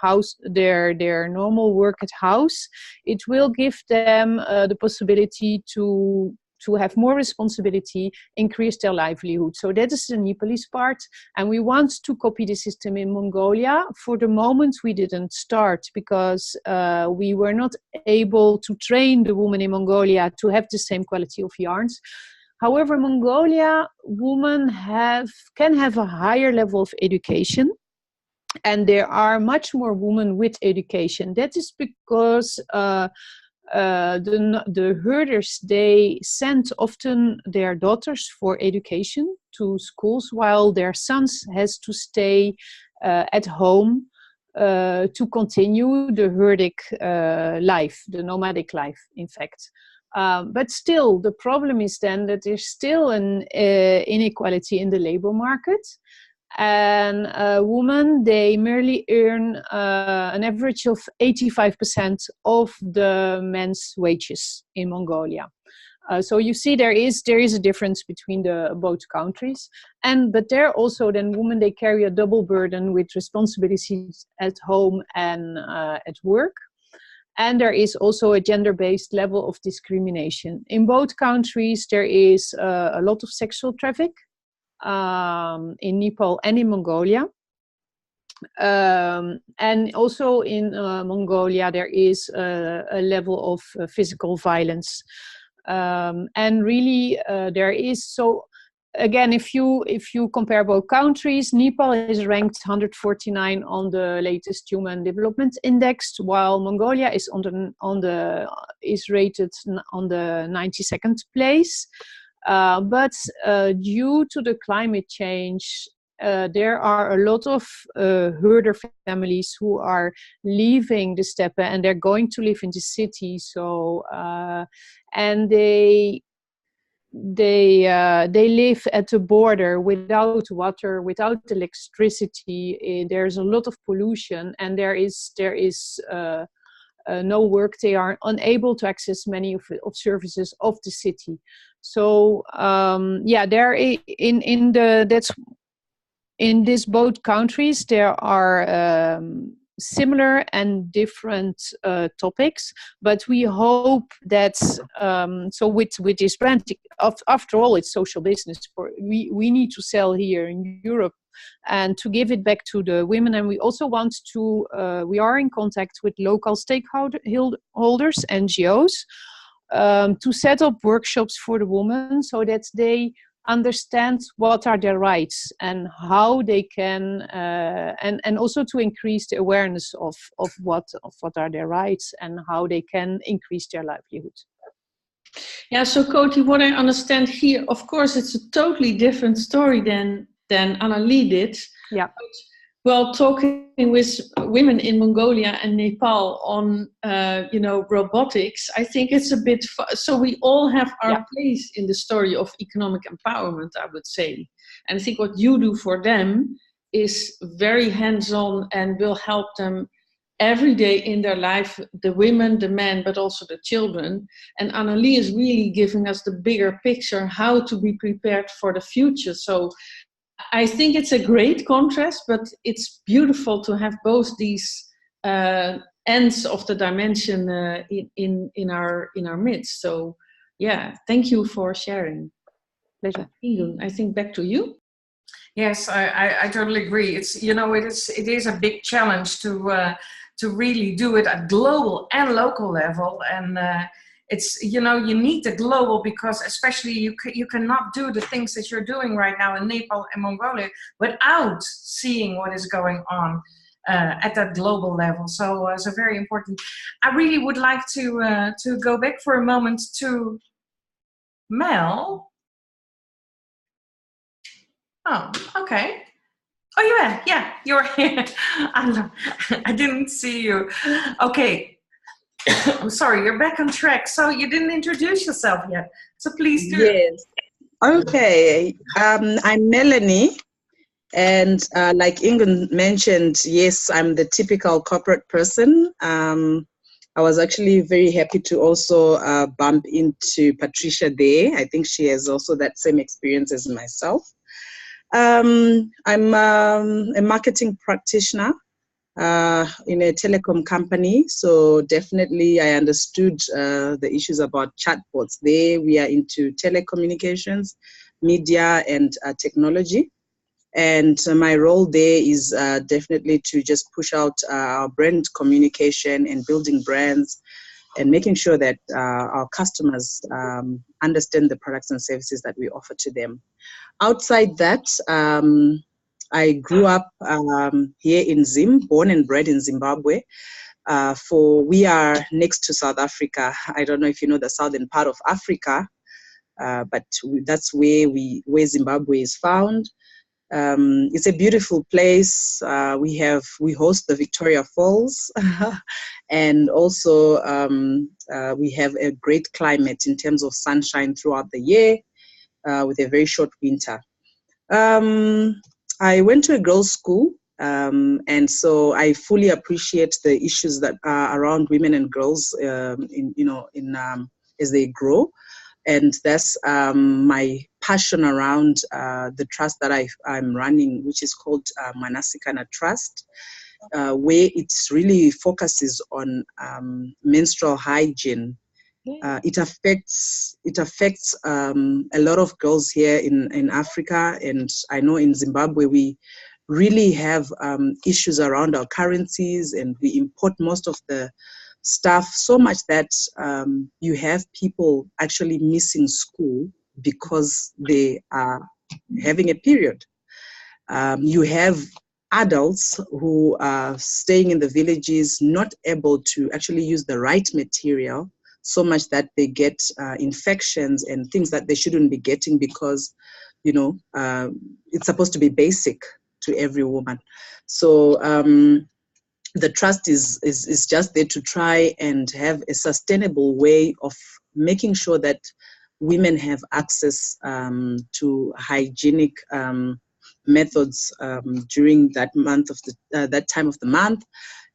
normal work at house, it will give them the possibility to have more responsibility, increase their livelihood. So that is the Nepalese part, and we want to copy the system in Mongolia. For the moment we didn't start because we were not able to train the women in Mongolia to have the same quality of yarns. However, Mongolia women can have a higher level of education, and there are much more women with education. That is because the herders, they send often their daughters for education to schools, while their sons has to stay at home to continue the herdic life, the nomadic life, in fact. But still, the problem is then that there's still an inequality in the labor market. And women, they merely earn an average of 85% of the men's wages in Mongolia. So you see there is a difference between both countries. But there also then women, they carry a double burden with responsibilities at home and at work. And there is also a gender-based level of discrimination. In both countries, there is a lot of sexual traffic in Nepal and in Mongolia. And also in Mongolia, there is a level of physical violence. And really, there is, so again, if you compare both countries, Nepal is ranked 149 on the latest Human Development Index, while Mongolia is is rated on the 92nd place. But due to the climate change, there are a lot of herder families who are leaving the steppe and they're going to live in the city. So and they live at the border without water, without electricity. There's a lot of pollution, and there is no work. They are unable to access many of services of the city. So there in these both countries there are similar and different topics, but we hope that so with this brand, after all, it's social business. We need to sell here in Europe and to give it back to the women. And we also want to we are in contact with local stakeholders, NGOs, to set up workshops for the women so that they understand what are their rights and how they can, and also to increase the awareness of what are their rights and how they can increase their livelihood. Yeah, so Coty, what I understand here, of course, it's a totally different story than Annalie did. Yeah. Well, talking with women in Mongolia and Nepal on, robotics, I think it's a bit, so we all have our place in the story of economic empowerment, I would say. And I think what you do for them is very hands-on and will help them every day in their life, the women, the men, but also the children. And Annalie is really giving us the bigger picture, how to be prepared for the future. So I think it's a great contrast, but it's beautiful to have both these ends of the dimension in our midst. So yeah, thank you for sharing. Pleasure. Ingun, I think back to you. Yes, I totally agree. It's, it is a big challenge to really do it at global and local level. And it's, you need the global, because especially you cannot do the things that you're doing right now in Nepal and Mongolia without seeing what is going on at that global level. So it's very important. I really would like to go back for a moment to Mel. Oh, okay. Oh, yeah, you're here. I didn't see you. Okay. I'm sorry, you're back on track. So you didn't introduce yourself yet. So please do. Yes. Okay. I'm Mellany. And like Ingun mentioned, yes, I'm the typical corporate person. I was actually very happy to also bump into Patricia there. I think she has also that same experience as myself. I'm a marketing practitioner in a telecom company, so definitely I understood the issues about chatbots. There we are into telecommunications, media, and technology. And my role there is definitely to just push out our brand communication and building brands and making sure that our customers understand the products and services that we offer to them. Outside that, I grew up here in Zim, born and bred in Zimbabwe. We are next to South Africa. I don't know if you know the southern part of Africa, but that's where Zimbabwe is found. It's a beautiful place. We host the Victoria Falls, and also we have a great climate in terms of sunshine throughout the year, with a very short winter. I went to a girls' school, and so I fully appreciate the issues that are around women and girls, as they grow. And that's my passion around the trust that I'm running, which is called Manasikana Trust, where it really focuses on menstrual hygiene. It affects a lot of girls here in Africa, and I know in Zimbabwe we really have issues around our currencies, and we import most of the stuff so much that you have people actually missing school because they are having a period. You have adults who are staying in the villages not able to actually use the right material, so much that they get infections and things that they shouldn't be getting because, it's supposed to be basic to every woman. So the trust is just there to try and have a sustainable way of making sure that women have access to hygienic methods during that that time of the month.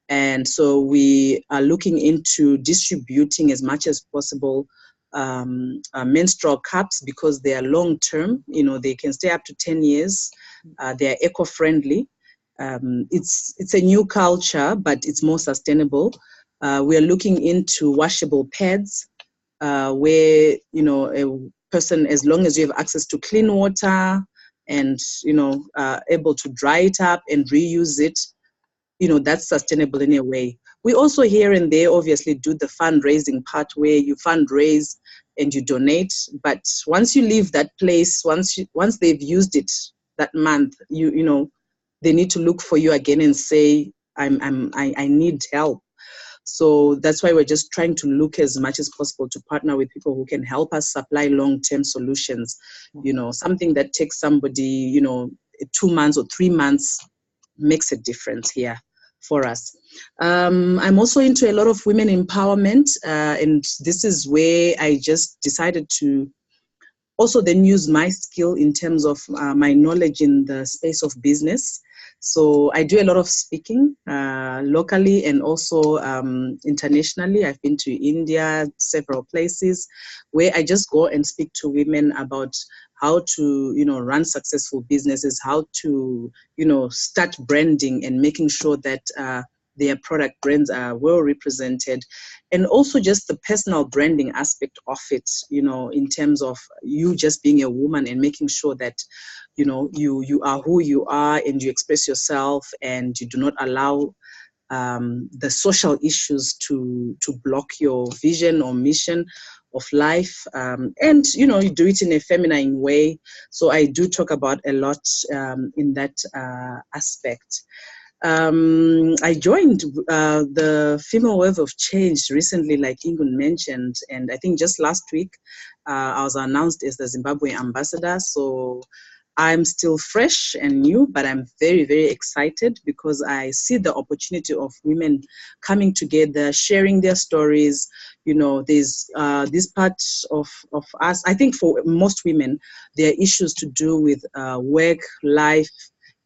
And so we are looking into distributing as much as possible menstrual cups, because they are long-term. They can stay up to 10 years. They are eco-friendly. It's a new culture, but it's more sustainable. We are looking into washable pads, where a person, as long as you have access to clean water and able to dry it up and reuse it, that's sustainable in a way. We also here and there obviously do the fundraising part, where you fundraise and you donate. But once you leave that place, once they've used it that month, they need to look for you again and say, I need help. So that's why we're just trying to look as much as possible to partner with people who can help us supply long-term solutions. Something that takes somebody, 2 months or 3 months makes a difference here for us. I'm also into a lot of women empowerment, and this is where I just decided to also then use my skill in terms of my knowledge in the space of business. So I do a lot of speaking locally and also internationally. I've been to India, several places, where I just go and speak to women about how to, run successful businesses, how to, start branding and making sure that their product brands are well represented, and also just the personal branding aspect of it, in terms of you just being a woman and making sure that, you are who you are and you express yourself and you do not allow the social issues to block your vision or mission of life, and you do it in a feminine way. So I do talk about a lot in that aspect. I joined the Female Wave of Change recently, like Ingun mentioned, and I think just last week I was announced as the Zimbabwe ambassador. So I'm still fresh and new, but I'm very, very excited because I see the opportunity of women coming together, sharing their stories. There's this part of us, I think for most women, there are issues to do with work, life,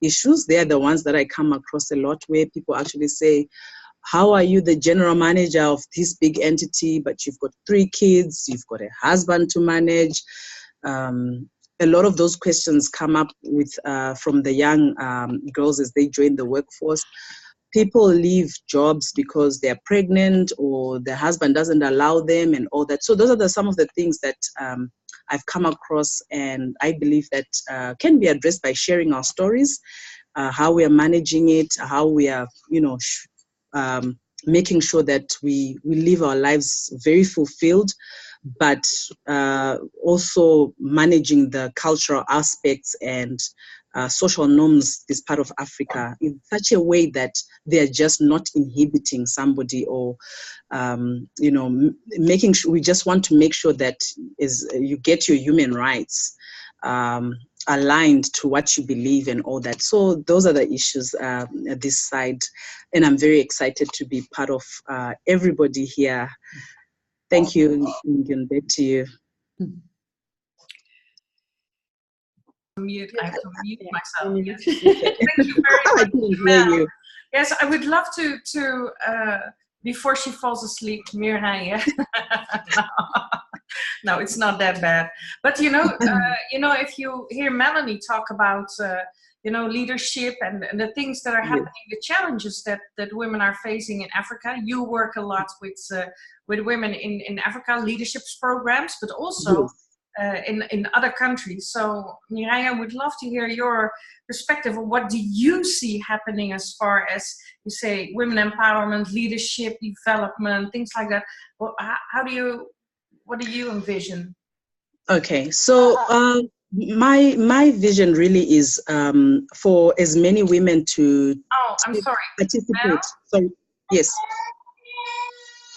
issues. They are the ones that I come across a lot, where people actually say, how are you the general manager of this big entity, but you've got 3 kids, you've got a husband to manage? A lot of those questions come up with from the young girls as they join the workforce. People leave jobs because they're pregnant or their husband doesn't allow them and all that. So those are some of the things that I've come across, and I believe that can be addressed by sharing our stories, how we are managing it, how we are, making sure that we live our lives very fulfilled, but also managing the cultural aspects and social norms, this part of Africa, in such a way that they're just not inhibiting somebody or, making sure, we just want to make sure that you get your human rights aligned to what you believe and all that. So those are the issues at this side. And I'm very excited to be part of everybody here. Thank you, Ingun. Back to you. I have to mute myself. Yes. Thank you very much. I hear you. Yes, I would love to before she falls asleep, Mireille. No, it's not that bad. But if you hear Mellany talk about leadership and the things that are happening, the challenges that women are facing in Africa. You work a lot with women in Africa, leadership programs, but also in other countries. So Mireille, I would love to hear your perspective on what do you see happening as far as, you say, women empowerment, leadership, development, things like that. Well, what do you envision? Okay, so my vision really is for as many women to participate. Mel? So yes.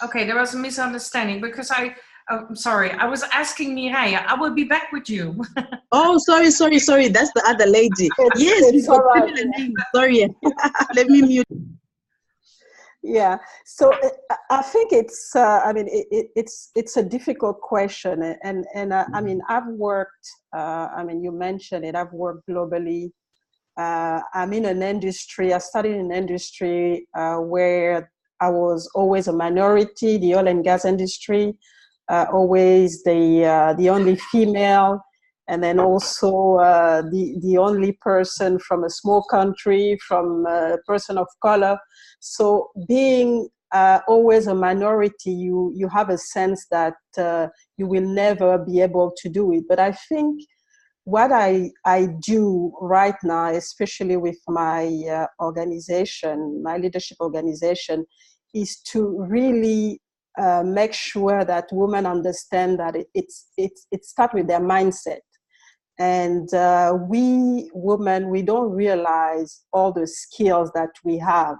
Okay, there was a misunderstanding because I'm sorry. I was asking Mireille. I will be back with you. Oh, sorry. That's the other lady. Yes, it's all right. Sorry. Let me mute. Yeah. So I think it's. It's a difficult question, and I've worked. You mentioned it. I've worked globally. I'm in an industry. I studied in an industry where I was always a minority. The oil and gas industry. Always the only female, and then also the only person from a small country, from a person of color. So being always a minority, you have a sense that you will never be able to do it. But I think what I do right now, especially with my organization, my leadership organization, is to really make sure that women understand that it starts with their mindset. And we women, we don't realize all the skills that we have.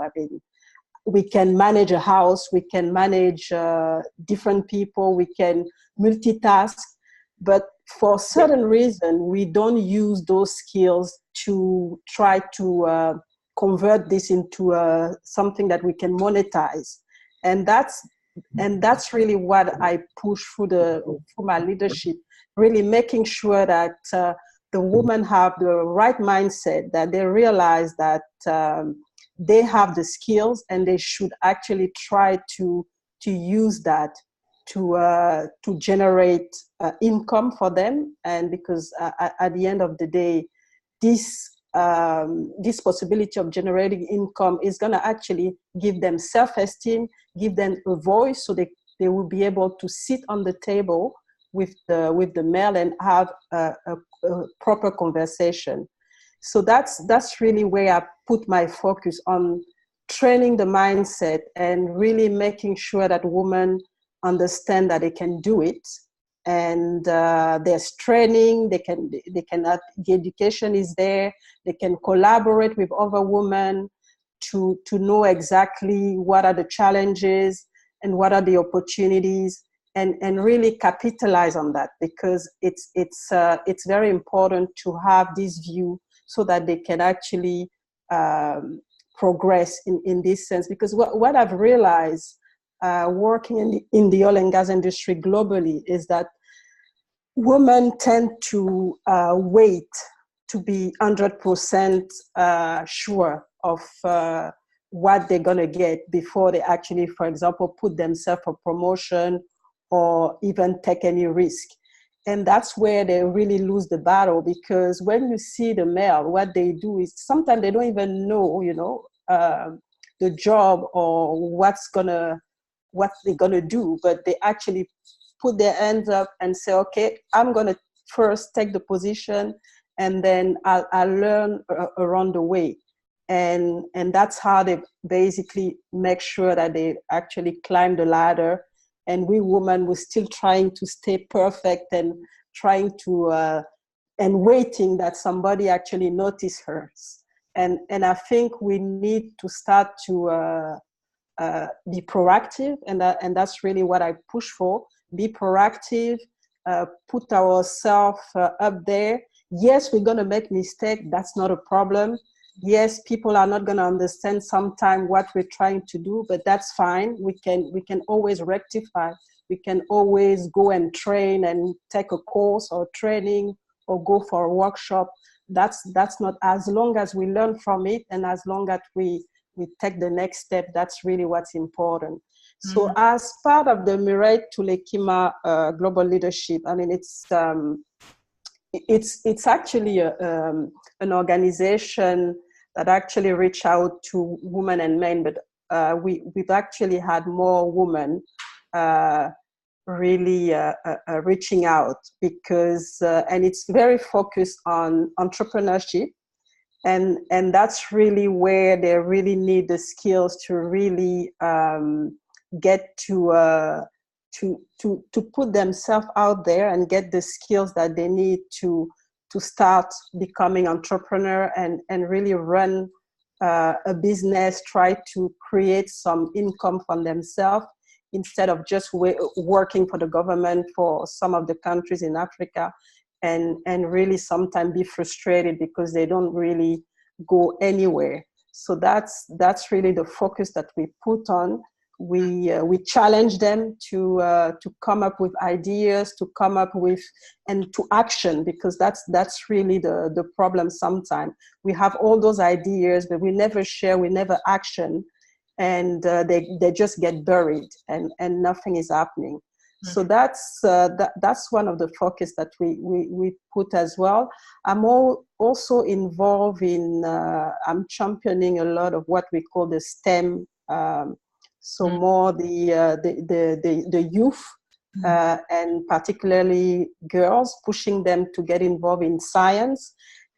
We can manage a house, we can manage different people, we can multitask, but for certain reason, we don't use those skills to try to convert this into something that we can monetize. And that's really what I push through my leadership, really making sure that the women have the right mindset, that they realize that they have the skills and they should actually try to use that to generate income for them. And because at the end of the day, this possibility of generating income is going to actually give them self-esteem, give them a voice, so they will be able to sit on the table with the male and have a proper conversation. So that's really where I put my focus on, training the mindset and really making sure that women understand that they can do it. And there's training, the education is there, they can collaborate with other women to know exactly what are the challenges and what are the opportunities, and really capitalize on that, because it's very important to have this view so that they can actually progress in this sense. Because what I've realized working in the oil and gas industry globally is that women tend to wait to be 100% sure of what they're going to get before they actually, for example, put themselves for promotion or even take any risk. And that's where they really lose the battle, because when you see the male, what they do is sometimes they don't even know, the job or what they're gonna do, but they actually put their hands up and say, okay, I'm gonna first take the position, and then I'll learn around the way. And that's how they basically make sure that they actually climb the ladder. And we women were still trying to stay perfect and trying to and waiting that somebody actually notice her. And I think we need to start to be proactive, and that's really what I push for. Be proactive, put ourselves up there. Yes, we're gonna make mistakes. That's not a problem. Yes, people are not gonna understand sometimes what we're trying to do, but that's fine. We can always rectify. We can always go and train and take a course or training or go for a workshop. That's not, as long as we learn from it and as long as we take the next step, that's really what's important. Mm-hmm. So as part of the Mireille Toulekima global leadership, I mean, it's actually an organization that actually reach out to women and men, but we've actually had more women really reaching out, because and it's very focused on entrepreneurship, and that's really where they really need the skills to really get to put themselves out there and get the skills that they need to start becoming entrepreneur and really run a business, try to create some income for themselves instead of just working for the government for some of the countries in Africa, and really sometimes be frustrated because they don't really go anywhere. So that's really the focus that we put on. We challenge them to come up with ideas, to come up with and to action, because that's really the problem. Sometimes we have all those ideas, but we never share, we never action, and they just get buried and nothing is happening. Mm-hmm. So that's one of the focus that we put as well. I'm also involved in I'm championing a lot of what we call the STEM. So more the youth, and particularly girls, pushing them to get involved in science.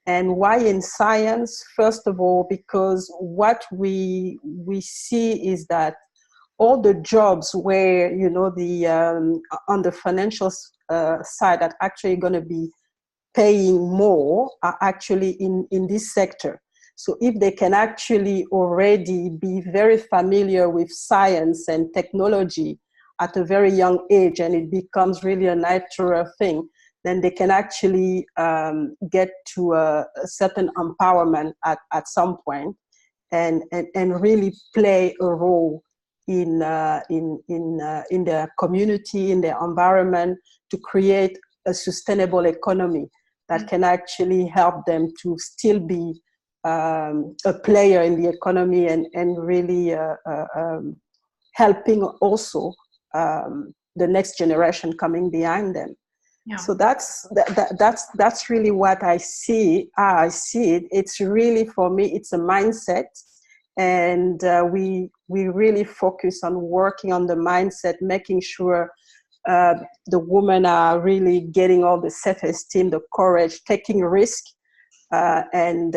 And why in science? First of all, because what we see is that all the jobs where, the on the financial side that actually going to be paying more are actually in this sector. So if they can actually already be very familiar with science and technology at a very young age, and it becomes really a natural thing, then they can actually get to a certain empowerment at some point. and really play a role in the community, in the environment, to create a sustainable economy that can actually help them to still be a player in the economy and really helping also the next generation coming behind them. Yeah. So that's really what I see. I see it. It's really, for me, it's a mindset, and we really focus on working on the mindset, making sure the women are really getting all the self-esteem, the courage, taking risk, and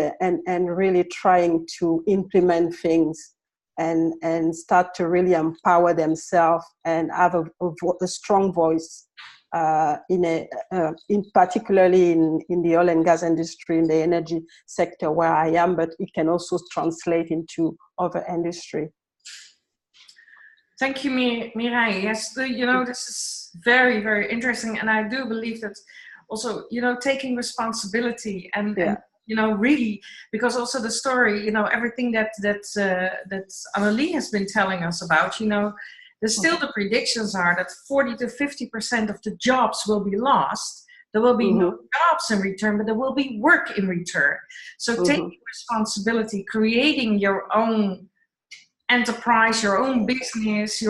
really trying to implement things and start to really empower themselves and have a strong voice in particularly in the oil and gas industry, in the energy sector where I am, but it can also translate into other industry. Thank you, Mireille. Yes, this is very, very interesting, and I do believe that also, taking responsibility and really, because also the story, everything that Annalie has been telling us about, there's still the predictions are that 40 to 50% of the jobs will be lost. There will be no jobs in return, but there will be work in return. So taking responsibility, creating your own enterprise, your own business,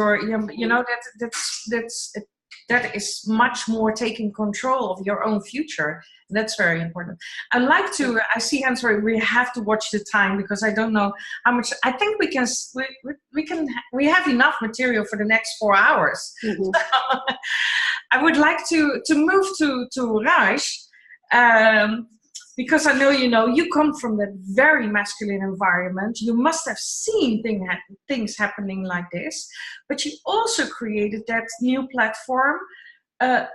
that is much more taking control of your own future. That's very important. I'd like to, I see hands where we have to watch the time because I don't know how much, I think we have enough material for the next 4 hours. So, I would like to move to Raj, because I know, you come from that very masculine environment. You must have seen things happening like this, but you also created that new platform,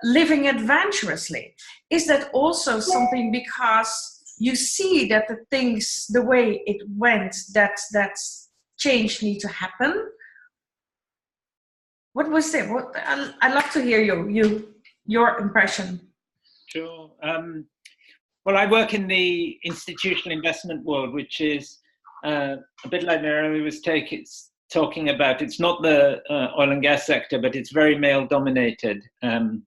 Living Adventurously. Is that also something because you see that the way it went, that change need to happen? What was it? I'd love to hear your impression. Sure. Well, I work in the institutional investment world, which is a bit like Mireille was talking about. It's not the oil and gas sector, but it's very male-dominated, and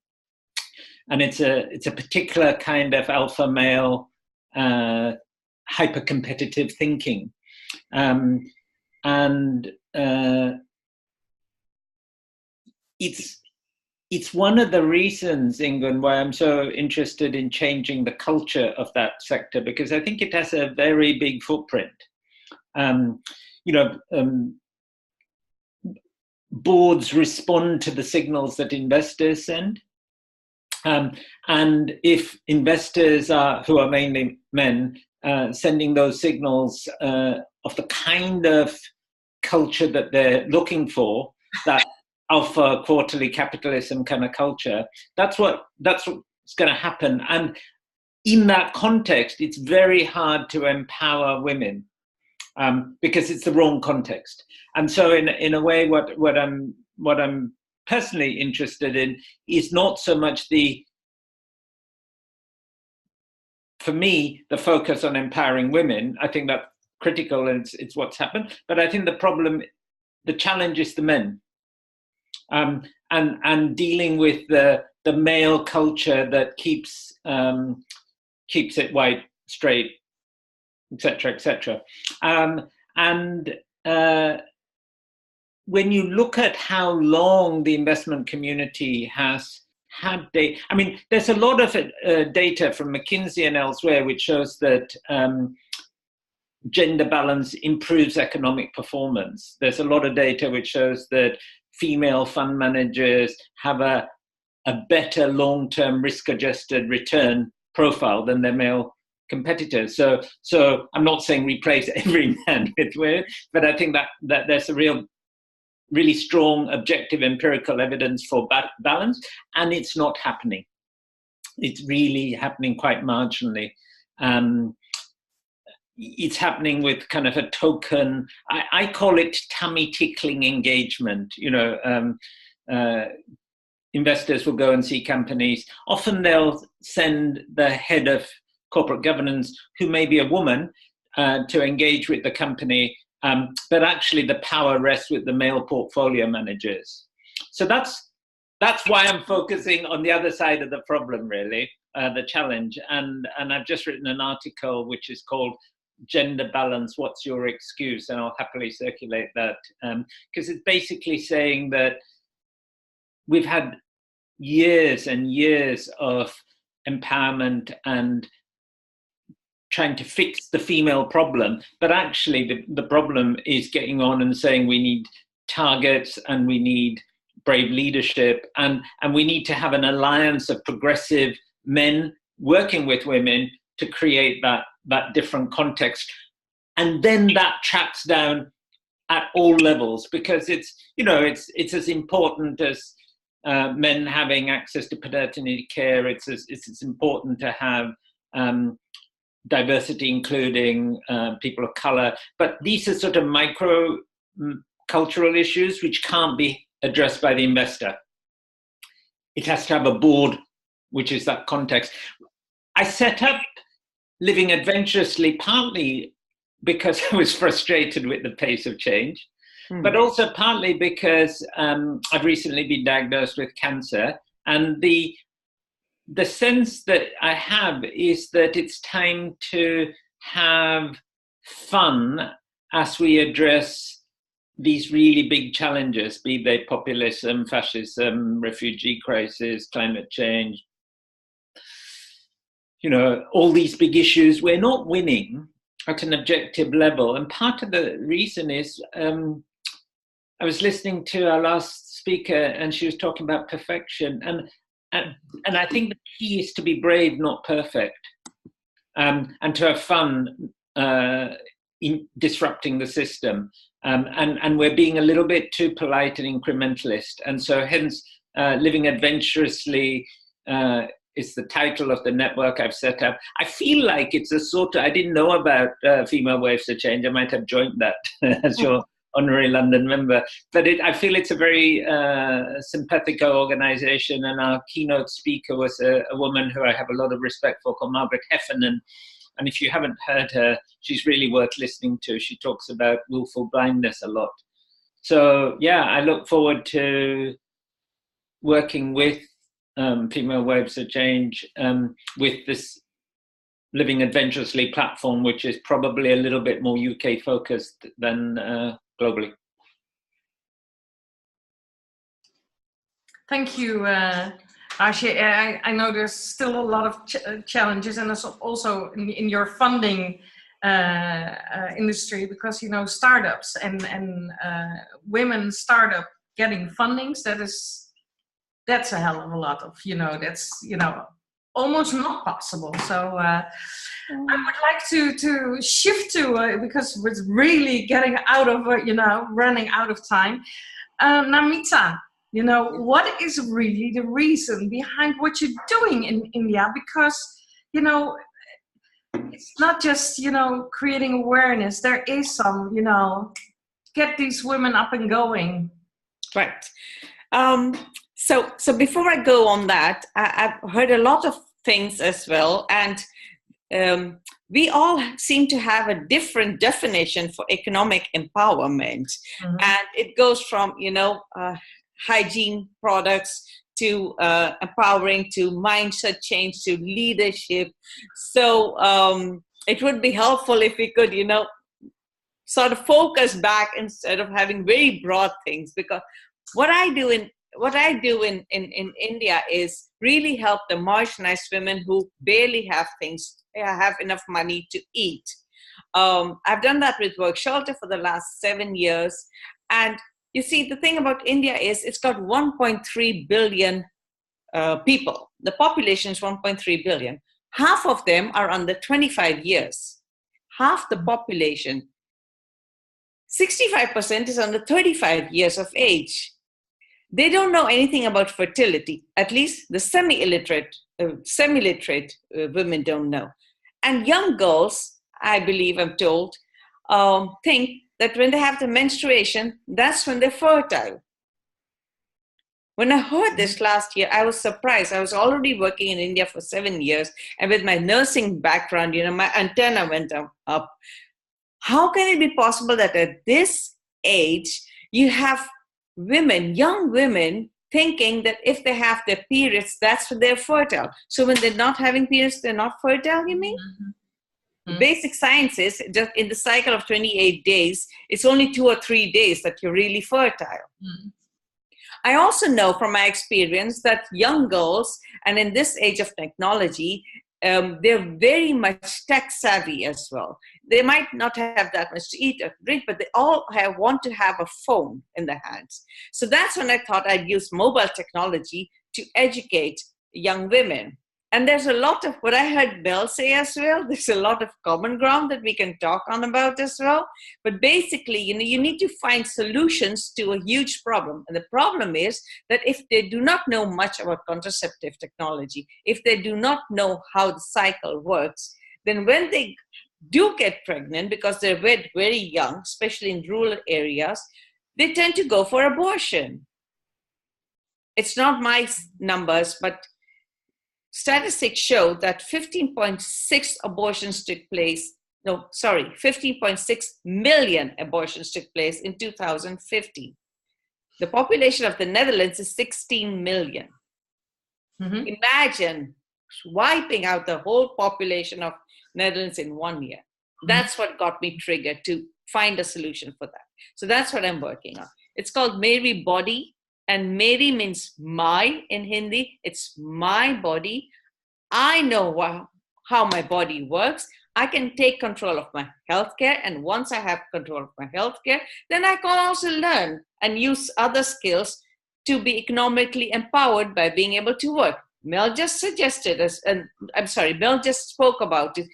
it's a particular kind of alpha male, hyper-competitive thinking, and it's one of the reasons, Ingun, why I'm so interested in changing the culture of that sector, because I think it has a very big footprint. Boards respond to the signals that investors send. And if investors who are mainly men, sending those signals of the kind of culture that they're looking for, that alpha quarterly capitalism kind of culture, that's what's going to happen. And in that context, it's very hard to empower women because it's the wrong context. And so in a way, what I'm personally interested in is not so much for me, the focus on empowering women. I think that's critical and it's what's happened. But I think the challenge is the men. And dealing with the male culture that keeps it white, straight, etc., etc. And when you look at how long the investment community has had data, I mean, there's a lot of data from McKinsey and elsewhere which shows that gender balance improves economic performance. There's a lot of data which shows that female fund managers have a better long-term risk-adjusted return profile than their male competitors. So I'm not saying replace every man with women, but I think that there's a really strong objective empirical evidence for balance, and it's not happening. It's really happening quite marginally. It's happening with kind of a token, I call it tummy tickling engagement. Investors will go and see companies. Often they'll send the head of corporate governance, who may be a woman, to engage with the company but actually the power rests with the male portfolio managers. So that's why I'm focusing on the other side of the problem, really, the challenge. And I've just written an article which is called Gender Balance, What's Your Excuse? And I'll happily circulate that, because it's basically saying that we've had years and years of empowerment and trying to fix the female problem, but actually the problem is getting on and saying we need targets and we need brave leadership, and we need to have an alliance of progressive men working with women to create that different context. And then that tracks down at all levels, because it's as important as men having access to paternity care. It's important to have diversity, including people of color. But these are sort of micro cultural issues which can't be addressed by the investor. It has to have a board, which is that context. I set up Living Adventurously partly because I was frustrated with the pace of change, but also partly because I've recently been diagnosed with cancer, and the sense that I have is that it's time to have fun as we address these really big challenges, be they populism, fascism, refugee crisis, climate change, all these big issues. We're not winning at an objective level. And part of the reason is, I was listening to our last speaker and she was talking about perfection. And I think the key is to be brave, not perfect, and to have fun in disrupting the system. And we're being a little bit too polite and incrementalist. And so hence, Living Adventurously is the title of the network I've set up. I feel like it's a sort of, I didn't know about Female Waves of Change. I might have joined that as your honorary London member. But I feel it's a very simpatico organization. And our keynote speaker was a woman who I have a lot of respect for, called Margaret Heffernan. And if you haven't heard her, she's really worth listening to. She talks about willful blindness a lot. So yeah, I look forward to working with Female Waves of Change with this Living Adventurously platform, which is probably a little bit more UK focused than globally. Thank you, Rashi. I know there's still a lot of challenges, and there's also in your funding industry, because startups and women startup getting fundings, that's a hell of a lot of that's almost not possible. So I would like to shift to because we're really getting out of running out of time. Namita, what is really the reason behind what you're doing in India? Because, it's not just, creating awareness. There is some, get these women up and going. Right. So before I go on that, I've heard a lot of things as well. And we all seem to have a different definition for economic empowerment. Mm-hmm. And it goes from, hygiene products to empowering, to mindset change, to leadership. So it would be helpful if we could, sort of focus back instead of having very broad things. Because what I do in India is really help the marginalized women who barely have enough money to eat. I've done that with Work Shelter for the last 7 years. And you see, the thing about India is it's got 1.3 billion people. The population is 1.3 billion. Half of them are under 25 years. Half the population, 65% is under 35 years of age. They don't know anything about fertility. At least the semi-literate women don't know. And young girls, I believe, I'm told, think that when they have the menstruation, that's when they're fertile. When I heard this last year, I was surprised. I was already working in India for 7 years, and with my nursing background, my antenna went up. How can it be possible that at this age, you have women, young women, thinking that if they have their periods, that's when they're fertile. So when they're not having periods, they're not fertile, you mean? Mm-hmm. Basic science is just in the cycle of 28 days, it's only 2 or 3 days that you're really fertile. Mm-hmm. I also know from my experience that young girls, and in this age of technology, they're very much tech savvy as well. They might not have that much to eat or drink, but they all want to have a phone in their hands. So that's when I thought I'd use mobile technology to educate young women. And there's a lot of what I heard Mel say as well. There's a lot of common ground that we can talk on about as well. But basically, you need to find solutions to a huge problem. And the problem is that if they do not know much about contraceptive technology, if they do not know how the cycle works, then when they do get pregnant, because they're very, very young, especially in rural areas, they tend to go for abortion. It's not my numbers, but statistics show that 15.6 million abortions took place in 2015. The population of the Netherlands is 16 million. Mm-hmm. Imagine wiping out the whole population of Netherlands in 1 year. Mm-hmm. That's what got me triggered to find a solution for that. So that's what I'm working on. It's called Mariri Body. And Mary means my in Hindi. It's my body. I know how my body works. I can take control of my healthcare. And once I have control of my healthcare, then I can also learn and use other skills to be economically empowered by being able to work. Mel just suggested, Mel just spoke about it.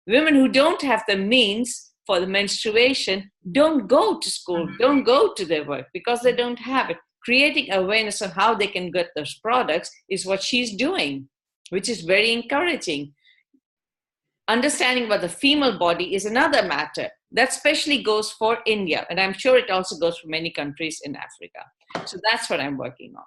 Women who don't have the means for the menstruation don't go to school, don't go to their work because they don't have it. Creating awareness on how they can get those products is what she's doing, which is very encouraging. Understanding about the female body is another matter. That especially goes for India, and I'm sure it also goes for many countries in Africa. So that's what I'm working on.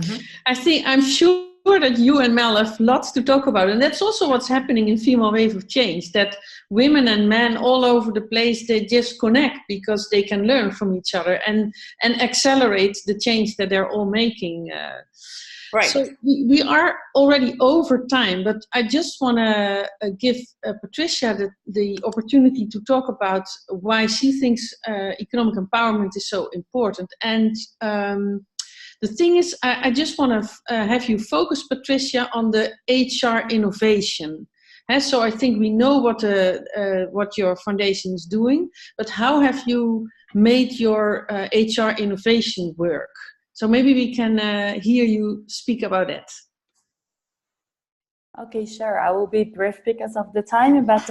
Mm-hmm. I'm sure that you and Mel have lots to talk about, and that's also what's happening in Female Wave of Change, that women and men all over the place, they just connect because they can learn from each other and accelerate the change that they're all making. Right. So we are already over time, but I just want to give Patricia the opportunity to talk about why she thinks economic empowerment is so important. And the thing is, I just want to have you focus, Patricia, on the HR innovation. So I think we know what your foundation is doing, but how have you made your HR innovation work? So maybe we can hear you speak about that. Okay, sure. I will be brief because of the time, but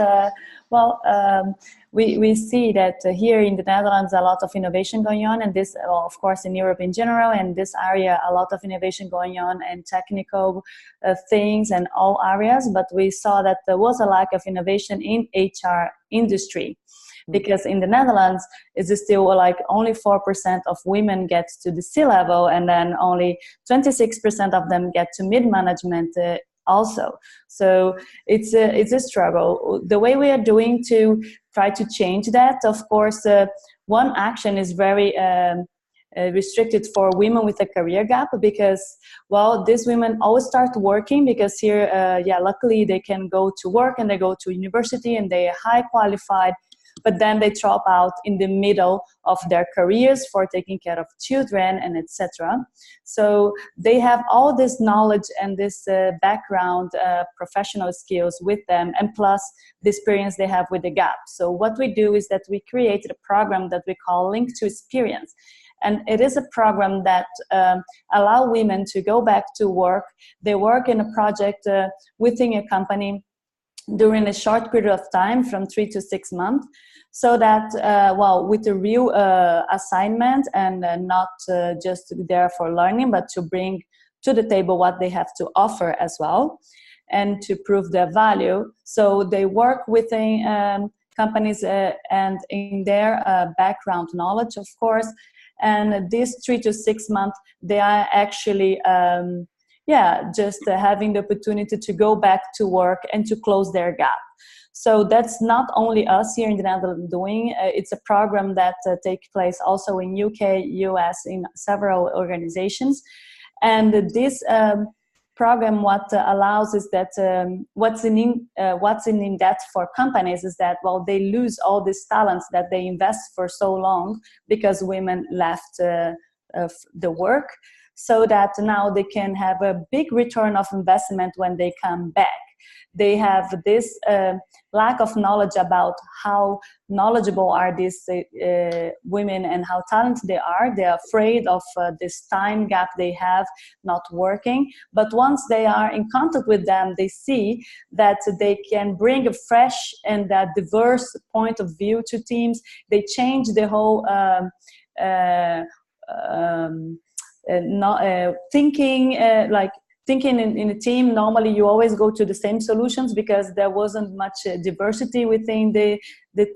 we see that here in the Netherlands a lot of innovation going on, and this, of course, in Europe in general, and this area a lot of innovation going on and technical things and all areas. But we saw that there was a lack of innovation in HR industry. Because in the Netherlands, it's still like only 4% of women get to the C-level, and then only 26% of them get to mid-management also. So it's a struggle. The way we are doing to try to change that, of course, one action is very restricted for women with a career gap, because, well, these women always start working because here, luckily they can go to work and they go to university and they are high qualified, but then they drop out in the middle of their careers for taking care of children and etc. So they have all this knowledge and this background, professional skills with them, and plus the experience they have with the gap. So what we do is that we created a program that we call Link to Experience. And it is a program that allows women to go back to work. They work in a project within a company during a short period of time, from 3 to 6 months, so that, with a real assignment and not just there for learning, but to bring to the table what they have to offer as well, and to prove their value. So they work within companies and in their background knowledge, of course, and these 3 to 6 months, they are actually just having the opportunity to go back to work and to close their gap. So that's not only us here in the Netherlands doing. It's a program that takes place also in UK, US, in several organizations. And this program, what allows is that what's in debt for companies is that, well, they lose all these talents that they invest for so long because women left the work, so that now they can have a big return of investment when they come back. They have this lack of knowledge about how knowledgeable are these women and how talented they are. They're afraid of this time gap they have not working. But once they are in contact with them, they see that they can bring a fresh and diverse point of view to teams. They change the whole thinking in a team. Normally you always go to the same solutions because there wasn't much diversity within the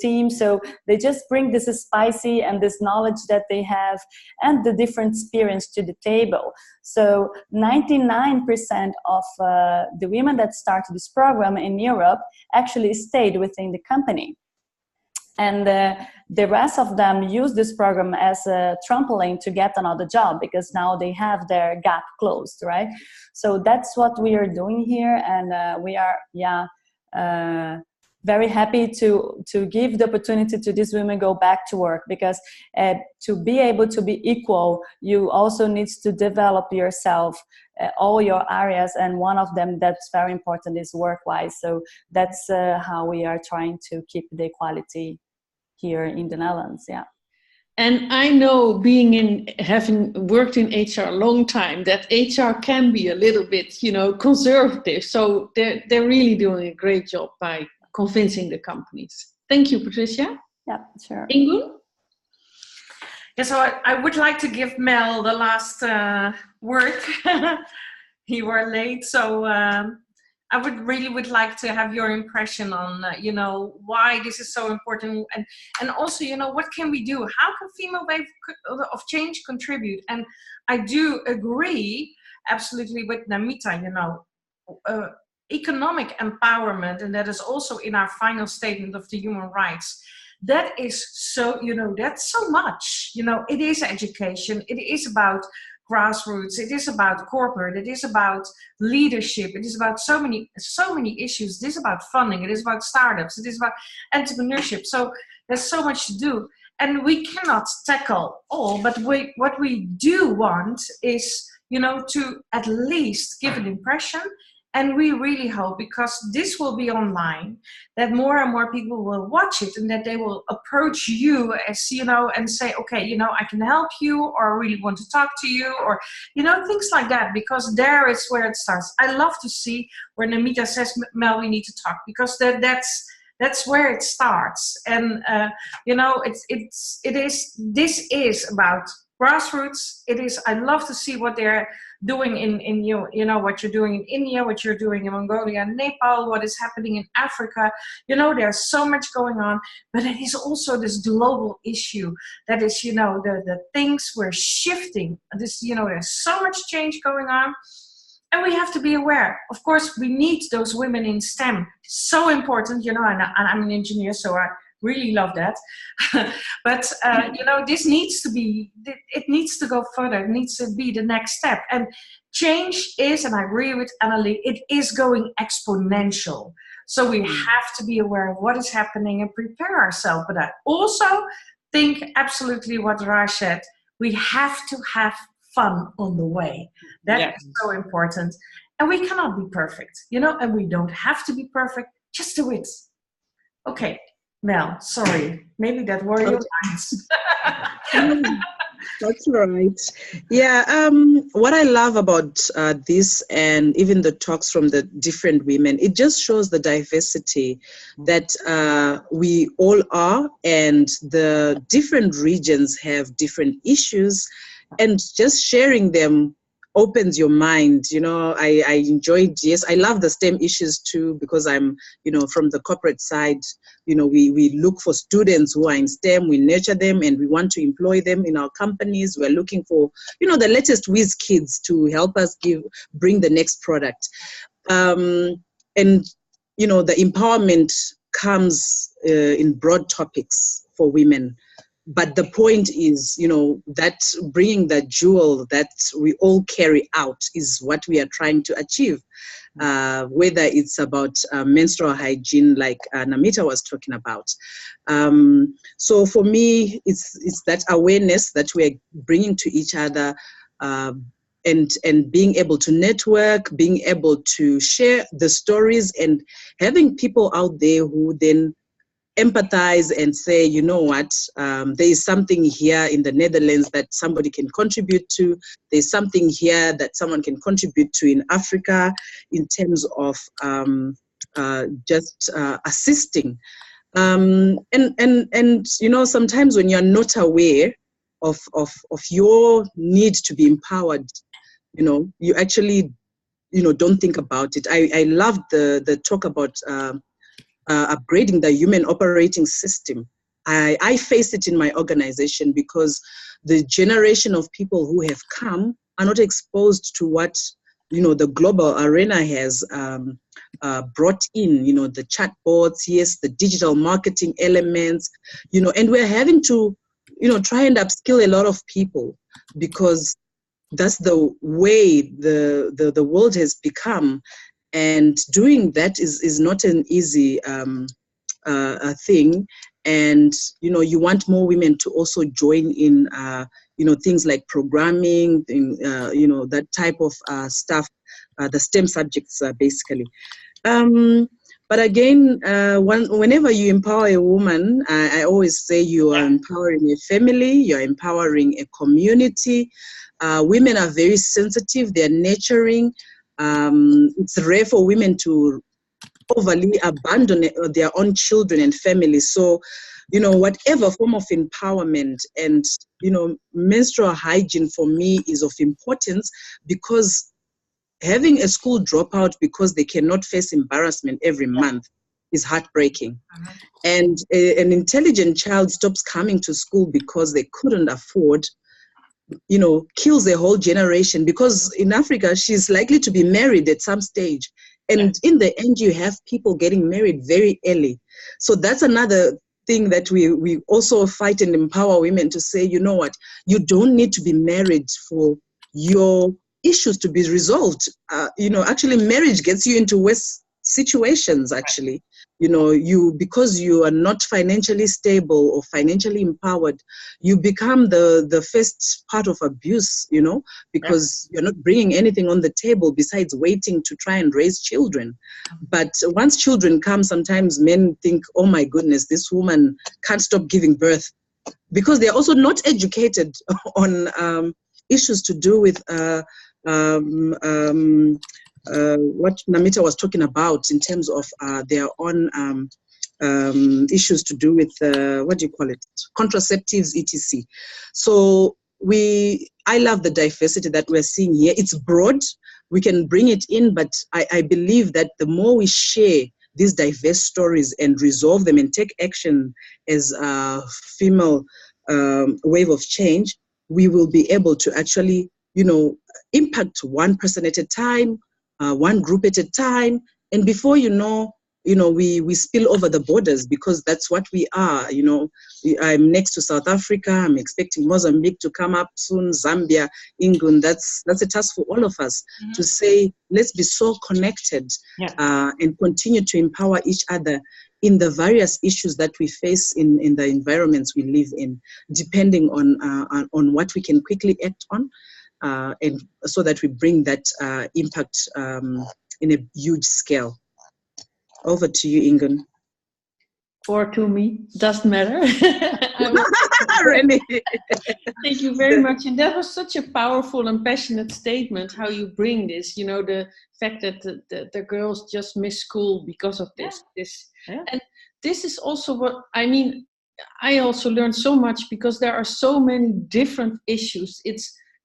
team. So they just bring this spicy and this knowledge that they have and the different experience to the table. So 99% of the women that started this program in Europe actually stayed within the company. And the rest of them use this program as a trampoline to get another job because now they have their gap closed, right? So that's what we are doing here, and we are very happy to give the opportunity to these women go back to work, because to be able to be equal, you also need to develop yourself, all your areas, and one of them that's very important is work-wise. So that's how we are trying to keep the equality here in the Netherlands, yeah. And I know, having worked in HR a long time, that HR can be a little bit, conservative. So they're really doing a great job by convincing the companies. Thank you, Patricia. Yeah, sure. Ingun? Yeah, so I would like to give Mel the last word. You were late, so I would like to have your impression on, why this is so important, and also, what can we do? How can Female Wave of Change contribute? And I do agree absolutely with Namita, economic empowerment, and that is also in our final statement of the human rights. That is so, that's so much, it is education, it is about grassroots, it is about corporate, it is about leadership, it is about so many issues. It is about funding, it is about startups, it is about entrepreneurship. So there's so much to do, and we cannot tackle all, but what we do want is, to at least give an impression. And we really hope, because this will be online, that more and more people will watch it, and that they will approach you as, and say, okay, I can help you, or I really want to talk to you, or, things like that, because there is where it starts. I love to see where Namita says, Mel, we need to talk, because that's where it starts. And, this is about grassroots. I love to see what they're doing in what you're doing in India, what you're doing in Mongolia, Nepal, what is happening in Africa. There's so much going on, but it is also this global issue that is, the things we're shifting. This, there's so much change going on, and we have to be aware. Of course, we need those women in STEM. So important, and I'm an engineer, so I really love that. But this needs to be, it needs to go further. It needs to be the next step. And change is, and I agree with Annalie, it is going exponential. So we have to be aware of what is happening and prepare ourselves. But I also think absolutely what Raj said, we have to have fun on the way. That is so important. And we cannot be perfect, and we don't have to be perfect. Just do it. Okay. Mel, sorry, maybe that were your lines. That's right. Yeah, what I love about this, and even the talks from the different women, it just shows the diversity that we all are, and the different regions have different issues, and just sharing them opens your mind. I enjoyed, I love the STEM issues too, because I'm, from the corporate side, we look for students who are in STEM, we nurture them, and we want to employ them in our companies. We're looking for, the latest whiz kids to help us bring the next product. And, the empowerment comes in broad topics for women. But the point is, that bringing that jewel that we all carry out is what we are trying to achieve. Whether it's about menstrual hygiene, like Namita was talking about. So for me, it's that awareness that we're bringing to each other, and being able to network, being able to share the stories, and having people out there who then empathize and say, you know what, there is something here in the Netherlands that somebody can contribute to. There's something here that someone can contribute to in Africa in terms of just assisting. And sometimes when you're not aware of your need to be empowered, you actually, don't think about it. I love the talk about upgrading the human operating system. I face it in my organization because the generation of people who have come are not exposed to what, the global arena has brought in, the chatbots, yes, the digital marketing elements, and we're having to, try and upskill a lot of people because that's the way the world has become. And doing that is not an easy thing. And, you want more women to also join in, things like programming, that type of stuff, the STEM subjects, basically. But again, whenever you empower a woman, I always say you are empowering a family, you're empowering a community. Women are very sensitive, they're nurturing. It's rare for women to overly abandon their own children and families. So, whatever form of empowerment and, menstrual hygiene for me is of importance because having a school dropout because they cannot face embarrassment every month is heartbreaking. And an intelligent child stops coming to school because they couldn't afford, kills a whole generation, because in Africa, she's likely to be married at some stage. And in the end, you have people getting married very early. So that's another thing that we also fight and empower women to say, you know what, you don't need to be married for your issues to be resolved. Actually, marriage gets you into worse situations, actually. Because you are not financially stable or financially empowered, you become the first part of abuse, because you're not bringing anything on the table besides waiting to try and raise children. But once children come, sometimes men think, oh my goodness, this woman can't stop giving birth, because they're also not educated on issues to do with what Namita was talking about in terms of their own issues to do with, contraceptives, etc. So I love the diversity that we're seeing here. It's broad, we can bring it in, but I believe that the more we share these diverse stories and resolve them and take action as a female wave of change, we will be able to actually, impact one person at a time, one group at a time, and before we spill over the borders, because that's what we are. I'm next to South Africa. I'm expecting Mozambique to come up soon, Zambia, Ingun. That's a task for all of us to say, let's be so connected and continue to empower each other in the various issues that we face in the environments we live in, depending on what we can quickly act on. And so that we bring that impact in a huge scale. Over to you, Ingun. Or to me, doesn't matter. Renee. Thank you very much. And that was such a powerful and passionate statement, how you bring this, the fact that the girls just miss school because of this. And this is also what, I also learned so much because there are so many different issues.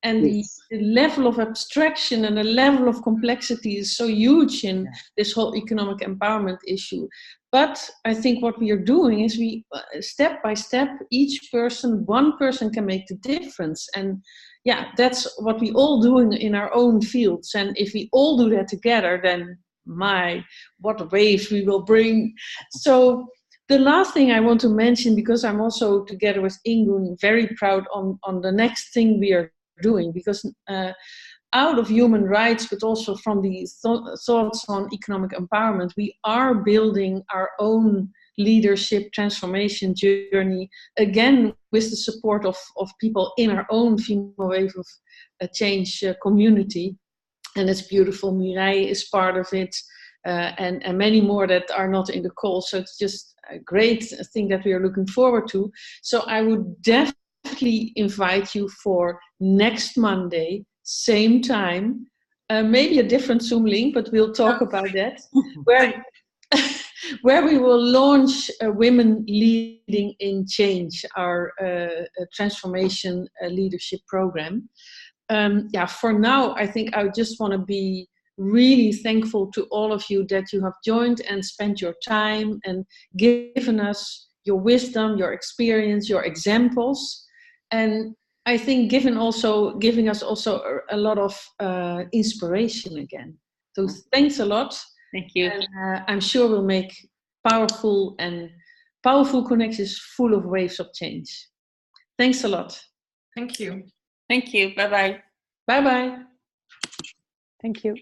The level of abstraction and the level of complexity is so huge in this whole economic empowerment issue. But I think what we are doing is we, step by step, one person can make the difference. And that's what we all do in our own fields. And if we all do that together, then what wave we will bring. So the last thing I want to mention, because I'm also together with Ingun very proud on the next thing we are doing, because out of human rights, but also from the thoughts on economic empowerment, we are building our own leadership transformation journey, again with the support of people in our own female wave of change community. And it's beautiful. Mireille is part of it, and many more that are not in the call. So it's just a great thing that we are looking forward to. So I would definitely invite you for next Monday, same time, maybe a different Zoom link, but we'll talk about that, where we will launch Women Leading in Change, our transformation leadership program. For now, I think I just want to be really thankful to all of you that you have joined and spent your time and given us your wisdom, your experience, your examples. And I think giving us also a lot of inspiration again. So thanks a lot. Thank you. And I'm sure we'll make powerful connections full of waves of change. Thanks a lot. Thank you. Thank you. Bye-bye. Bye-bye. Thank you.